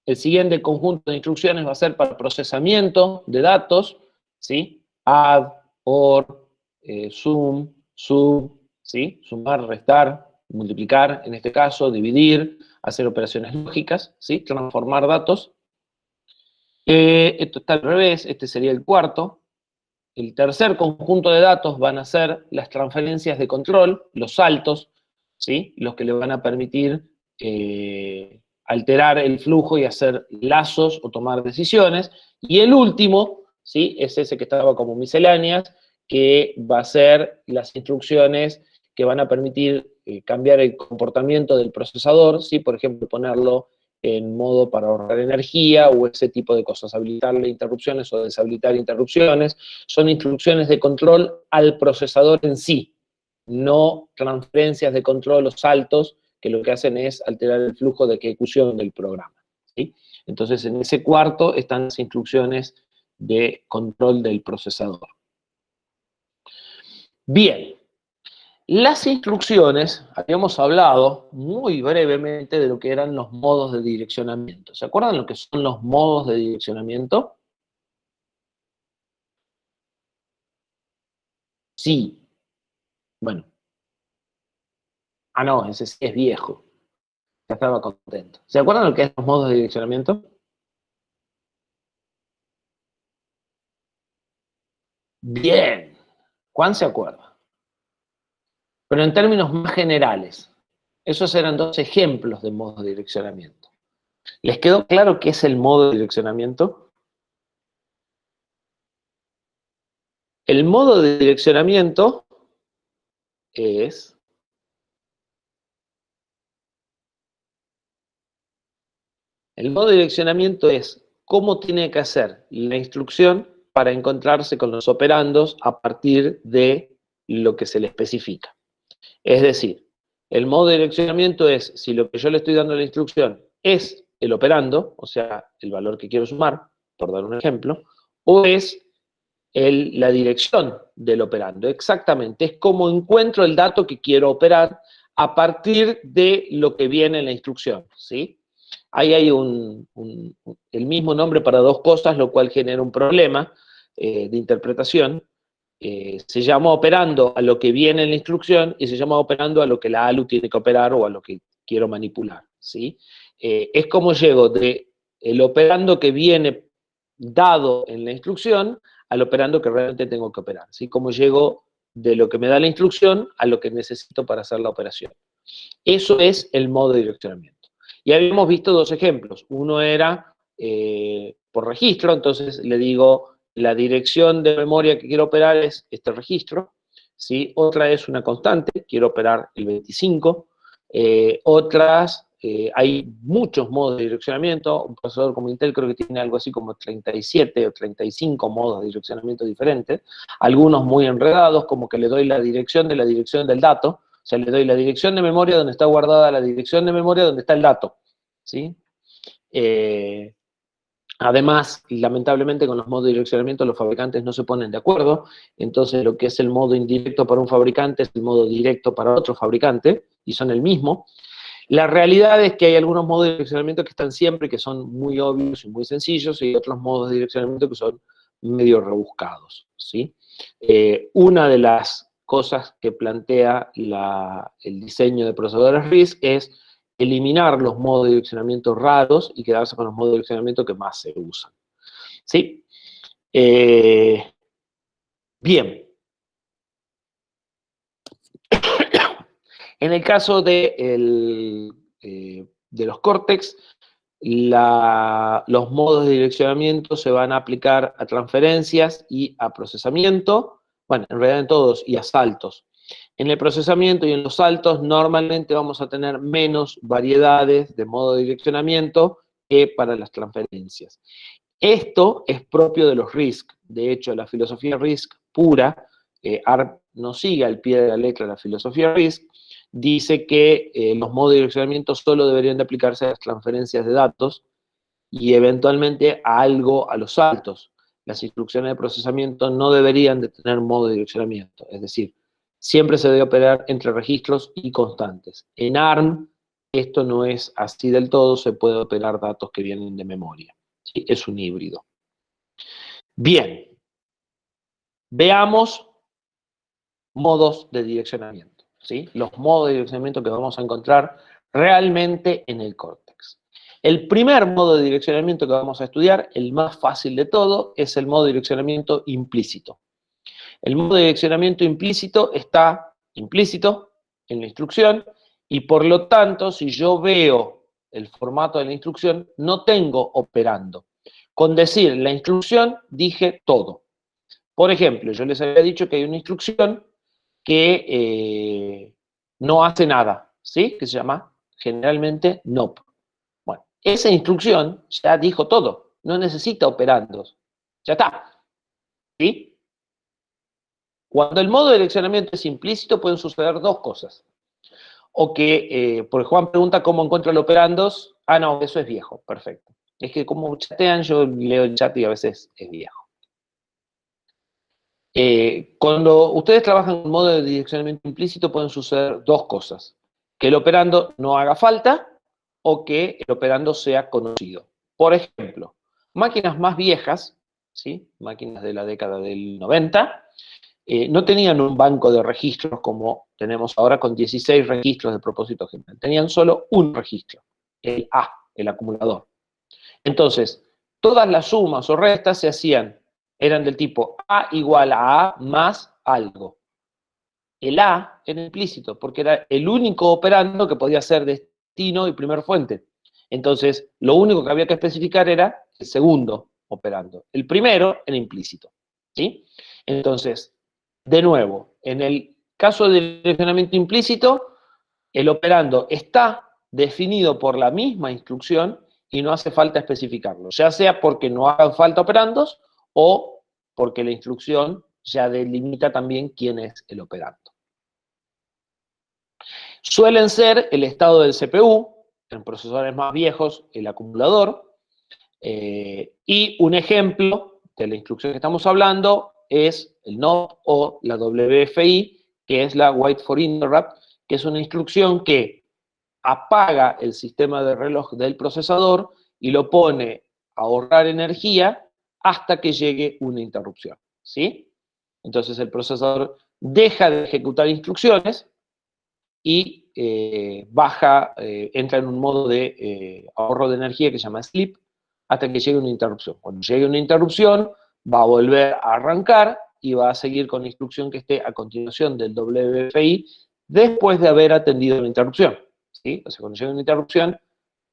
El siguiente conjunto de instrucciones va a ser para procesamiento de datos, ¿sí? Add, or, sum, sub, ¿sí? Sumar, restar, multiplicar, en este caso, dividir, hacer operaciones lógicas, ¿sí? Transformar datos. Esto está al revés, este sería el cuarto. El tercer conjunto de datos van a ser las transferencias de control, los saltos, ¿sí? Los que le van a permitir alterar el flujo y hacer lazos o tomar decisiones. Y el último, ¿sí? Es ese que estaba como misceláneas, que va a ser las instrucciones que van a permitir cambiar el comportamiento del procesador, ¿sí? Por ejemplo, ponerlo en modo para ahorrar energía o ese tipo de cosas, habilitarle interrupciones o deshabilitar interrupciones. Son instrucciones de control al procesador en sí, no transferencias de control o saltos que lo que hacen es alterar el flujo de ejecución del programa, ¿sí? Entonces, en ese cuarto están las instrucciones de control del procesador. Bien. Las instrucciones, habíamos hablado muy brevemente de lo que eran los modos de direccionamiento. ¿Se acuerdan lo que son los modos de direccionamiento? Sí. Bueno. Ah, no, ese sí es viejo. Ya estaba contento. ¿Se acuerdan lo que son los modos de direccionamiento? Bien. ¿Juan se acuerda? Pero en términos más generales, esos eran 2 ejemplos de modos de direccionamiento. ¿Les quedó claro qué es el modo de direccionamiento? El modo de direccionamiento es el modo de direccionamiento es cómo tiene que hacer la instrucción para encontrarse con los operandos a partir de lo que se le especifica. Es decir, el modo de direccionamiento es si lo que yo le estoy dando a la instrucción es el operando, o sea, el valor que quiero sumar, por dar un ejemplo, o es la dirección del operando. Exactamente, es como encuentro el dato que quiero operar a partir de lo que viene en la instrucción, ¿sí? Ahí hay el mismo nombre para 2 cosas, lo cual genera un problema. de interpretación, se llama operando a lo que viene en la instrucción y se llama operando a lo que la ALU tiene que operar o a lo que quiero manipular, ¿sí? Es como llego de el operando que viene dado en la instrucción al operando que realmente tengo que operar, ¿sí? Como llego de lo que me da la instrucción a lo que necesito para hacer la operación. Eso es el modo de direccionamiento. Y habíamos visto dos ejemplos. Uno era por registro, entonces le digo, la dirección de memoria que quiero operar es este registro, ¿sí? Otra es una constante, quiero operar el 25. Hay muchos modos de direccionamiento. Un procesador como Intel creo que tiene algo así como 37 o 35 modos de direccionamiento diferentes. Algunos muy enredados, como que le doy la dirección de la dirección del dato. O sea, le doy la dirección de memoria donde está guardada la dirección de memoria donde está el dato, ¿sí? Además, lamentablemente con los modos de direccionamiento los fabricantes no se ponen de acuerdo, entonces lo que es el modo indirecto para un fabricante es el modo directo para otro fabricante, y son el mismo. La realidad es que hay algunos modos de direccionamiento que están siempre, que son muy obvios y muy sencillos, y otros modos de direccionamiento que son medio rebuscados, ¿sí? Una de las cosas que plantea el diseño de procesadores RISC es eliminar los modos de direccionamiento raros y quedarse con los modos de direccionamiento que más se usan, ¿sí? Bien. En el caso de los Cortex, los modos de direccionamiento se van a aplicar a transferencias y a procesamiento, bueno, en realidad en todos, y a saltos. En el procesamiento y en los saltos normalmente vamos a tener menos variedades de modo de direccionamiento que para las transferencias. Esto es propio de los RISC. De hecho, la filosofía RISC pura, ARP no sigue al pie de la letra la filosofía RISC, dice que los modos de direccionamiento solo deberían de aplicarse a las transferencias de datos y eventualmente a algo a los saltos. Las instrucciones de procesamiento no deberían de tener modo de direccionamiento, es decir, siempre se debe operar entre registros y constantes. En ARM esto no es así del todo, se puede operar datos que vienen de memoria, ¿sí? Es un híbrido. Bien, veamos modos de direccionamiento, ¿sí? Los modos de direccionamiento que vamos a encontrar realmente en el Cortex. El primer modo de direccionamiento que vamos a estudiar, el más fácil de todo, es el modo de direccionamiento implícito. El modo de direccionamiento implícito está implícito en la instrucción y por lo tanto, si yo veo el formato de la instrucción, no tengo operando. Con decir la instrucción, dije todo. Por ejemplo, yo les había dicho que hay una instrucción que no hace nada, ¿sí? Que se llama generalmente NOP. Bueno, esa instrucción ya dijo todo, no necesita operandos. Ya está, ¿sí? Cuando el modo de direccionamiento es implícito pueden suceder dos cosas. O que, porque Juan pregunta cómo encuentro el operandos. Ah, no, eso es viejo, perfecto. Es que como chatean, yo leo el chat y a veces es viejo. Cuando ustedes trabajan en modo de direccionamiento implícito pueden suceder dos cosas. Que el operando no haga falta o que el operando sea conocido. Por ejemplo, máquinas más viejas, ¿sí? Máquinas de la década del 90, no tenían un banco de registros como tenemos ahora con 16 registros de propósito general. Tenían solo un registro, el A, el acumulador. Entonces, todas las sumas o restas se hacían, eran del tipo A igual a A más algo. El A era implícito porque era el único operando que podía ser destino y primer fuente. Entonces, lo único que había que especificar era el segundo operando. El primero era implícito, ¿sí? Entonces, de nuevo, en el caso del direccionamiento implícito, el operando está definido por la misma instrucción y no hace falta especificarlo, ya sea porque no hagan falta operandos o porque la instrucción ya delimita también quién es el operando. Suelen ser el estado del CPU, en procesadores más viejos, el acumulador, y un ejemplo de la instrucción que estamos hablando es el NOP o la WFI, que es la Wait for Interrupt, que es una instrucción que apaga el sistema de reloj del procesador y lo pone a ahorrar energía hasta que llegue una interrupción, ¿sí? Entonces el procesador deja de ejecutar instrucciones y entra en un modo de ahorro de energía que se llama sleep, hasta que llegue una interrupción. Cuando llegue una interrupción, va a volver a arrancar y va a seguir con la instrucción que esté a continuación del WFI después de haber atendido la interrupción, ¿sí? O sea, cuando llegue una interrupción,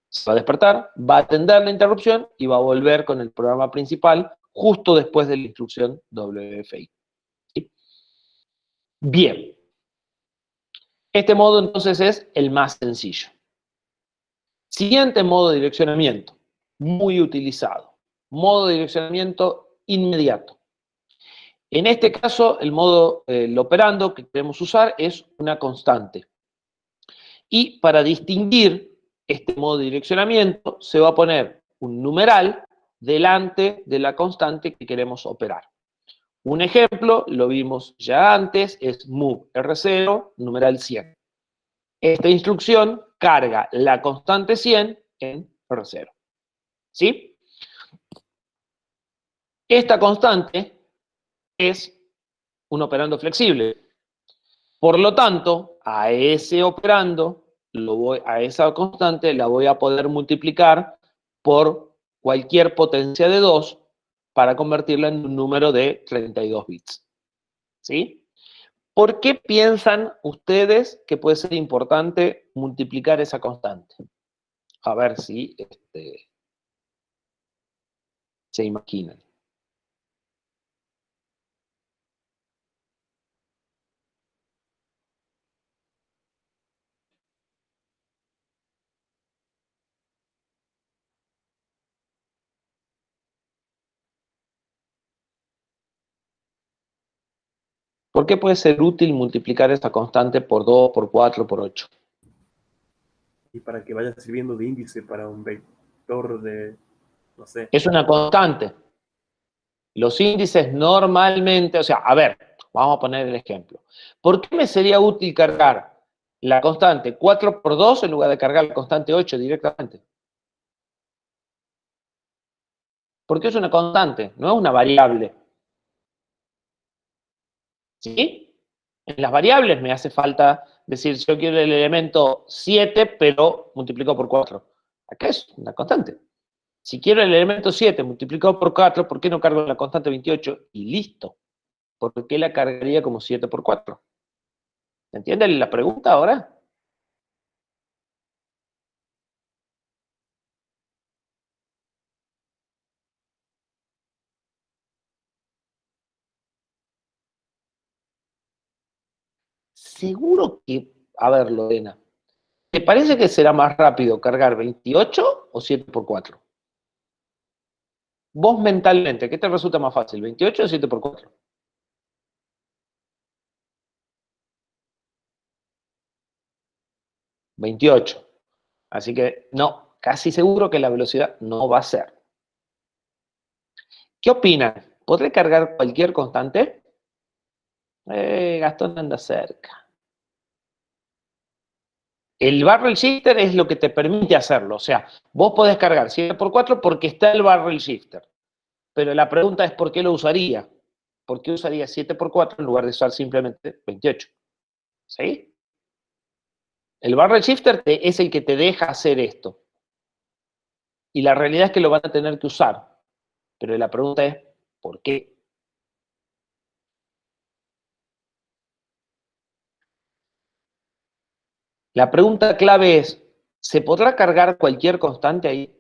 se va a despertar, va a atender la interrupción y va a volver con el programa principal justo después de la instrucción WFI. ¿Sí? Bien. Este modo entonces es el más sencillo. Siguiente modo de direccionamiento, muy utilizado. Modo de direccionamiento inmediato. En este caso, el modo, el operando que queremos usar es una constante. Y para distinguir este modo de direccionamiento, se va a poner un numeral delante de la constante que queremos operar. Un ejemplo, lo vimos ya antes, es move R0, numeral 100. Esta instrucción carga la constante 100 en R0. ¿Sí? Esta constante es un operando flexible. Por lo tanto, a ese operando, a esa constante, la voy a poder multiplicar por cualquier potencia de 2 para convertirla en un número de 32 bits. ¿Sí? ¿Por qué piensan ustedes que puede ser importante multiplicar esa constante? A ver si se imaginan. ¿Por qué puede ser útil multiplicar esta constante por 2, por 4, por 8? Y para que vaya sirviendo de índice para un vector de, no sé. Es una constante. Los índices normalmente, o sea, a ver, vamos a poner el ejemplo. ¿Por qué me sería útil cargar la constante 4 por 2 en lugar de cargar la constante 8 directamente? Porque es una constante, no es una variable. ¿Sí? En las variables me hace falta decir, yo quiero el elemento 7, pero multiplicado por 4. Acá es una constante. Si quiero el elemento 7 multiplicado por 4, ¿por qué no cargo la constante 28? Y listo. ¿Por qué la cargaría como 7 por 4? ¿Entienden la pregunta ahora? Seguro que, a ver, Lorena, ¿te parece que será más rápido cargar 28 o 7 por 4? Vos mentalmente, ¿qué te resulta más fácil, 28 o 7 por 4? 28. Así que no, casi seguro que la velocidad no va a ser. ¿Qué opinan? ¿Podré cargar cualquier constante? Gastón anda cerca. El barrel shifter es lo que te permite hacerlo. O sea, vos podés cargar 7 por 4 porque está el barrel shifter. Pero la pregunta es ¿por qué lo usaría? ¿Por qué usaría 7 por 4 en lugar de usar simplemente 28? ¿Sí? El barrel shifter es el que te deja hacer esto. Y la realidad es que lo van a tener que usar. Pero la pregunta es ¿por qué? La pregunta clave es, ¿se podrá cargar cualquier constante ahí?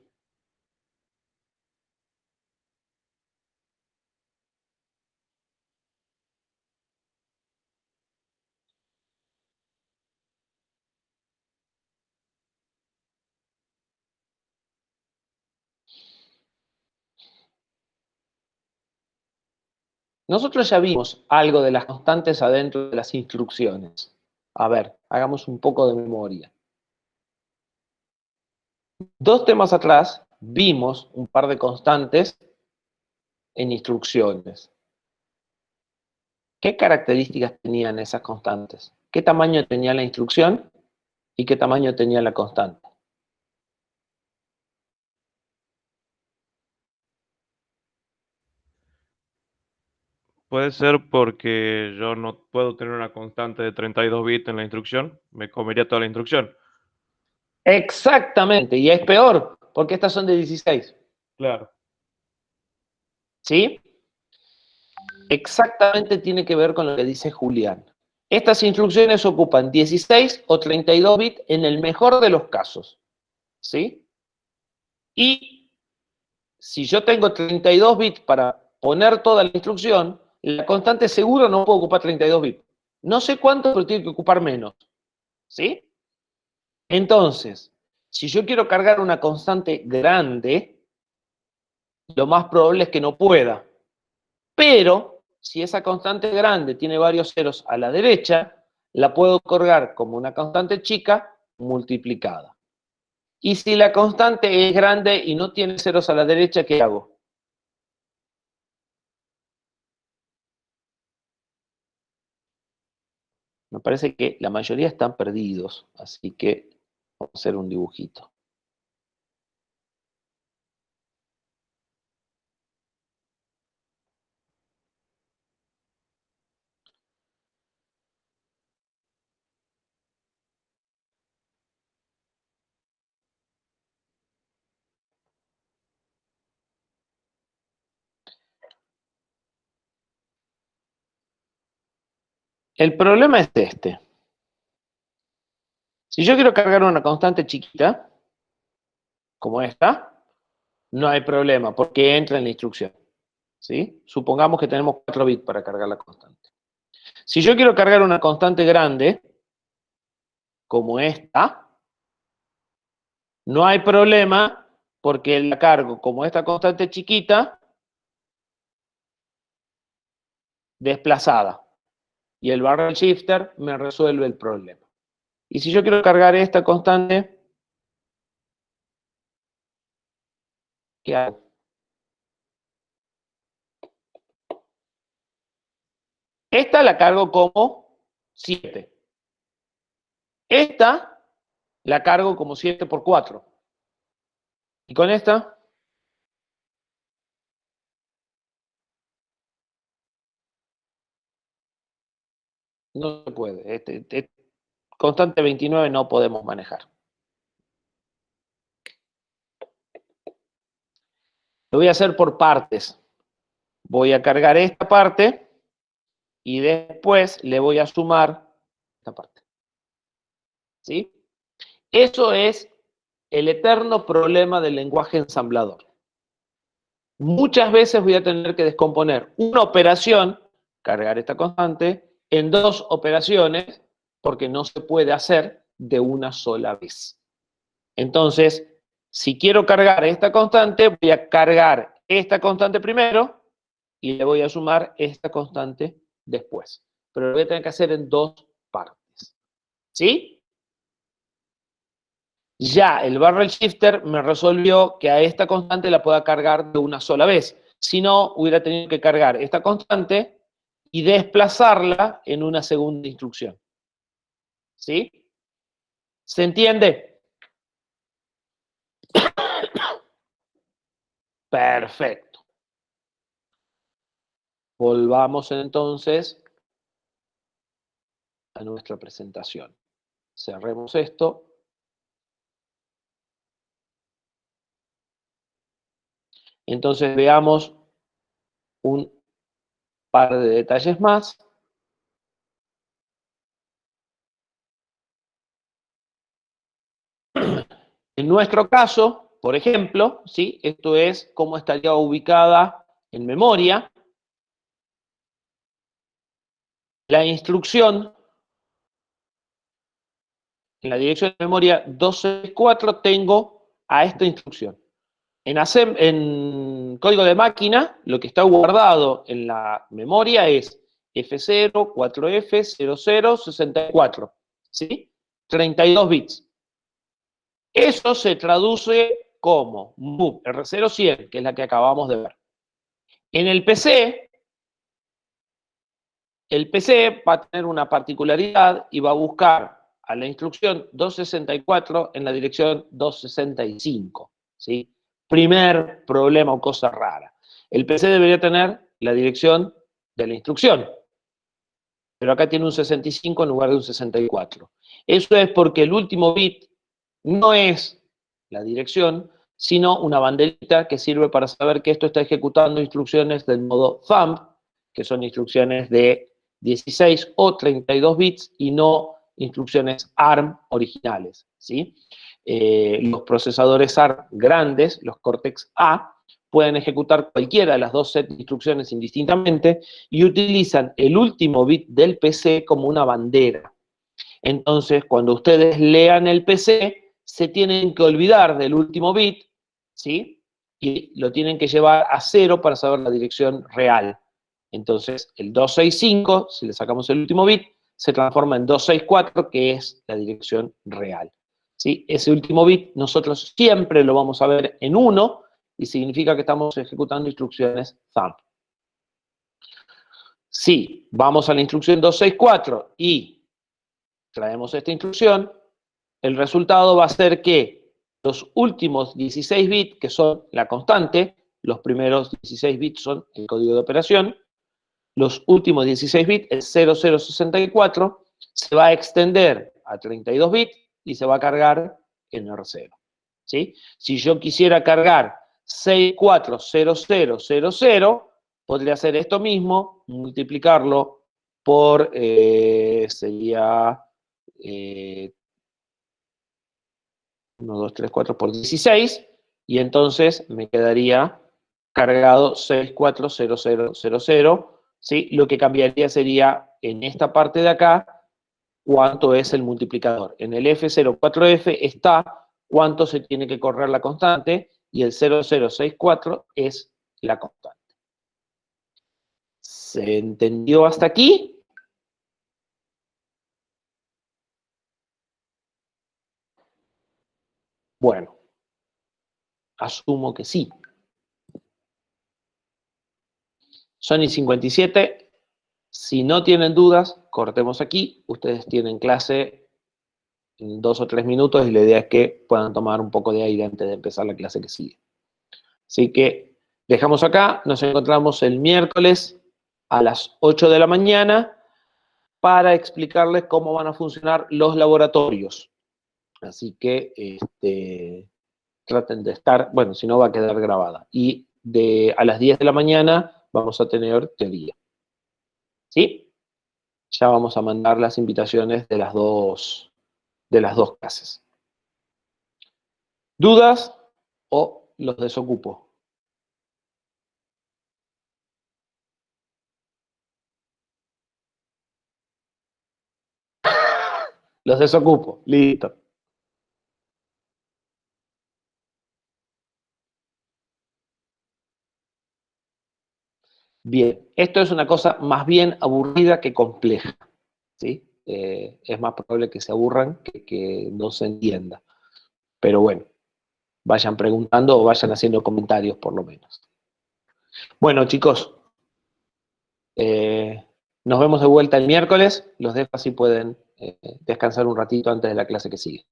Nosotros ya vimos algo de las constantes adentro de las instrucciones. A ver, hagamos un poco de memoria. 2 temas atrás vimos un par de constantes en instrucciones. ¿Qué características tenían esas constantes? ¿Qué tamaño tenía la instrucción y qué tamaño tenía la constante? Puede ser porque yo no puedo tener una constante de 32 bits en la instrucción, me comería toda la instrucción. Exactamente, y es peor, porque estas son de 16. Claro. ¿Sí? Exactamente tiene que ver con lo que dice Julián. Estas instrucciones ocupan 16 o 32 bits en el mejor de los casos. ¿Sí? Y si yo tengo 32 bits para poner toda la instrucción, la constante seguro no puede ocupar 32 bits. No sé cuánto, pero tiene que ocupar menos. ¿Sí? Entonces, si yo quiero cargar una constante grande, lo más probable es que no pueda. Pero, si esa constante grande tiene varios ceros a la derecha, la puedo cargar como una constante chica multiplicada. Y si la constante es grande y no tiene ceros a la derecha, ¿qué hago? Me parece que la mayoría están perdidos, así que vamos a hacer un dibujito. El problema es este. Si yo quiero cargar una constante chiquita, como esta, no hay problema, porque entra en la instrucción. ¿Sí? Supongamos que tenemos 4 bits para cargar la constante. Si yo quiero cargar una constante grande, como esta, no hay problema, porque la cargo como esta constante chiquita, desplazada. Y el barrel shifter me resuelve el problema. Y si yo quiero cargar esta constante, ¿qué hago? Esta la cargo como 7. Esta la cargo como 7 por 4. Y con esta, no se puede. Constante 29 no podemos manejar. Lo voy a hacer por partes. Voy a cargar esta parte y después le voy a sumar esta parte. ¿Sí? Eso es el eterno problema del lenguaje ensamblador. Muchas veces voy a tener que descomponer una operación, cargar esta constante, en 2 operaciones, porque no se puede hacer de una sola vez. Entonces, si quiero cargar esta constante, voy a cargar esta constante primero y le voy a sumar esta constante después. Pero lo voy a tener que hacer en 2 partes. ¿Sí? Ya el barrel shifter me resolvió que a esta constante la pueda cargar de una sola vez. Si no, hubiera tenido que cargar esta constante y desplazarla en una segunda instrucción. ¿Sí? ¿Se entiende? Perfecto. Volvamos entonces a nuestra presentación. Cerremos esto. Entonces veamos un par de detalles más. En nuestro caso, por ejemplo, ¿sí? Esto es cómo estaría ubicada en memoria. La instrucción en la dirección de memoria 264 tengo a esta instrucción. En código de máquina, lo que está guardado en la memoria es F0, 4F, 00, 64, ¿sí? 32 bits. Eso se traduce como move R0100, que es la que acabamos de ver. En el PC va a tener una particularidad y va a buscar a la instrucción 264 en la dirección 265, ¿sí? Primer problema o cosa rara. El PC debería tener la dirección de la instrucción. Pero acá tiene un 65 en lugar de un 64. Eso es porque el último bit no es la dirección, sino una banderita que sirve para saber que esto está ejecutando instrucciones del modo thumb, que son instrucciones de 16 o 32 bits y no instrucciones ARM originales, ¿sí? Los procesadores ARM grandes, los Cortex-A, pueden ejecutar cualquiera de las dos sets de instrucciones indistintamente y utilizan el último bit del PC como una bandera. Entonces, cuando ustedes lean el PC, se tienen que olvidar del último bit, ¿sí? Y lo tienen que llevar a 0 para saber la dirección real. Entonces, el 265, si le sacamos el último bit, se transforma en 264, que es la dirección real, ¿sí? Ese último bit nosotros siempre lo vamos a ver en 1, y significa que estamos ejecutando instrucciones thumb. Si vamos a la instrucción 264 y traemos esta instrucción, el resultado va a ser que los últimos 16 bits, que son la constante, los primeros 16 bits son el código de operación, los últimos 16 bits, el 0064, se va a extender a 32 bits y se va a cargar en R0, ¿sí? Si yo quisiera cargar 640000, podría hacer esto mismo, multiplicarlo por, sería 1, 2, 3, 4 por 16, y entonces me quedaría cargado 640000, ¿sí? Lo que cambiaría sería, en esta parte de acá, cuánto es el multiplicador. En el F04F está cuánto se tiene que correr la constante, y el 0064 es la constante. ¿Se entendió hasta aquí? Bueno, asumo que sí. Son y 57. Si no tienen dudas, cortemos aquí. Ustedes tienen clase en 2 o 3 minutos y la idea es que puedan tomar un poco de aire antes de empezar la clase que sigue. Así que dejamos acá, nos encontramos el miércoles a las 8 de la mañana para explicarles cómo van a funcionar los laboratorios. Así que traten de estar, bueno, si no va a quedar grabada. Y a las 10 de la mañana vamos a tener teoría. ¿Sí? Ya vamos a mandar las invitaciones de las dos clases. ¿Dudas o los desocupo? Los desocupo, listo. Bien, esto es una cosa más bien aburrida que compleja, ¿sí? Es más probable que se aburran que no se entienda. Pero bueno, vayan preguntando o vayan haciendo comentarios por lo menos. Bueno, chicos, nos vemos de vuelta el miércoles. Los dejo así pueden descansar un ratito antes de la clase que sigue.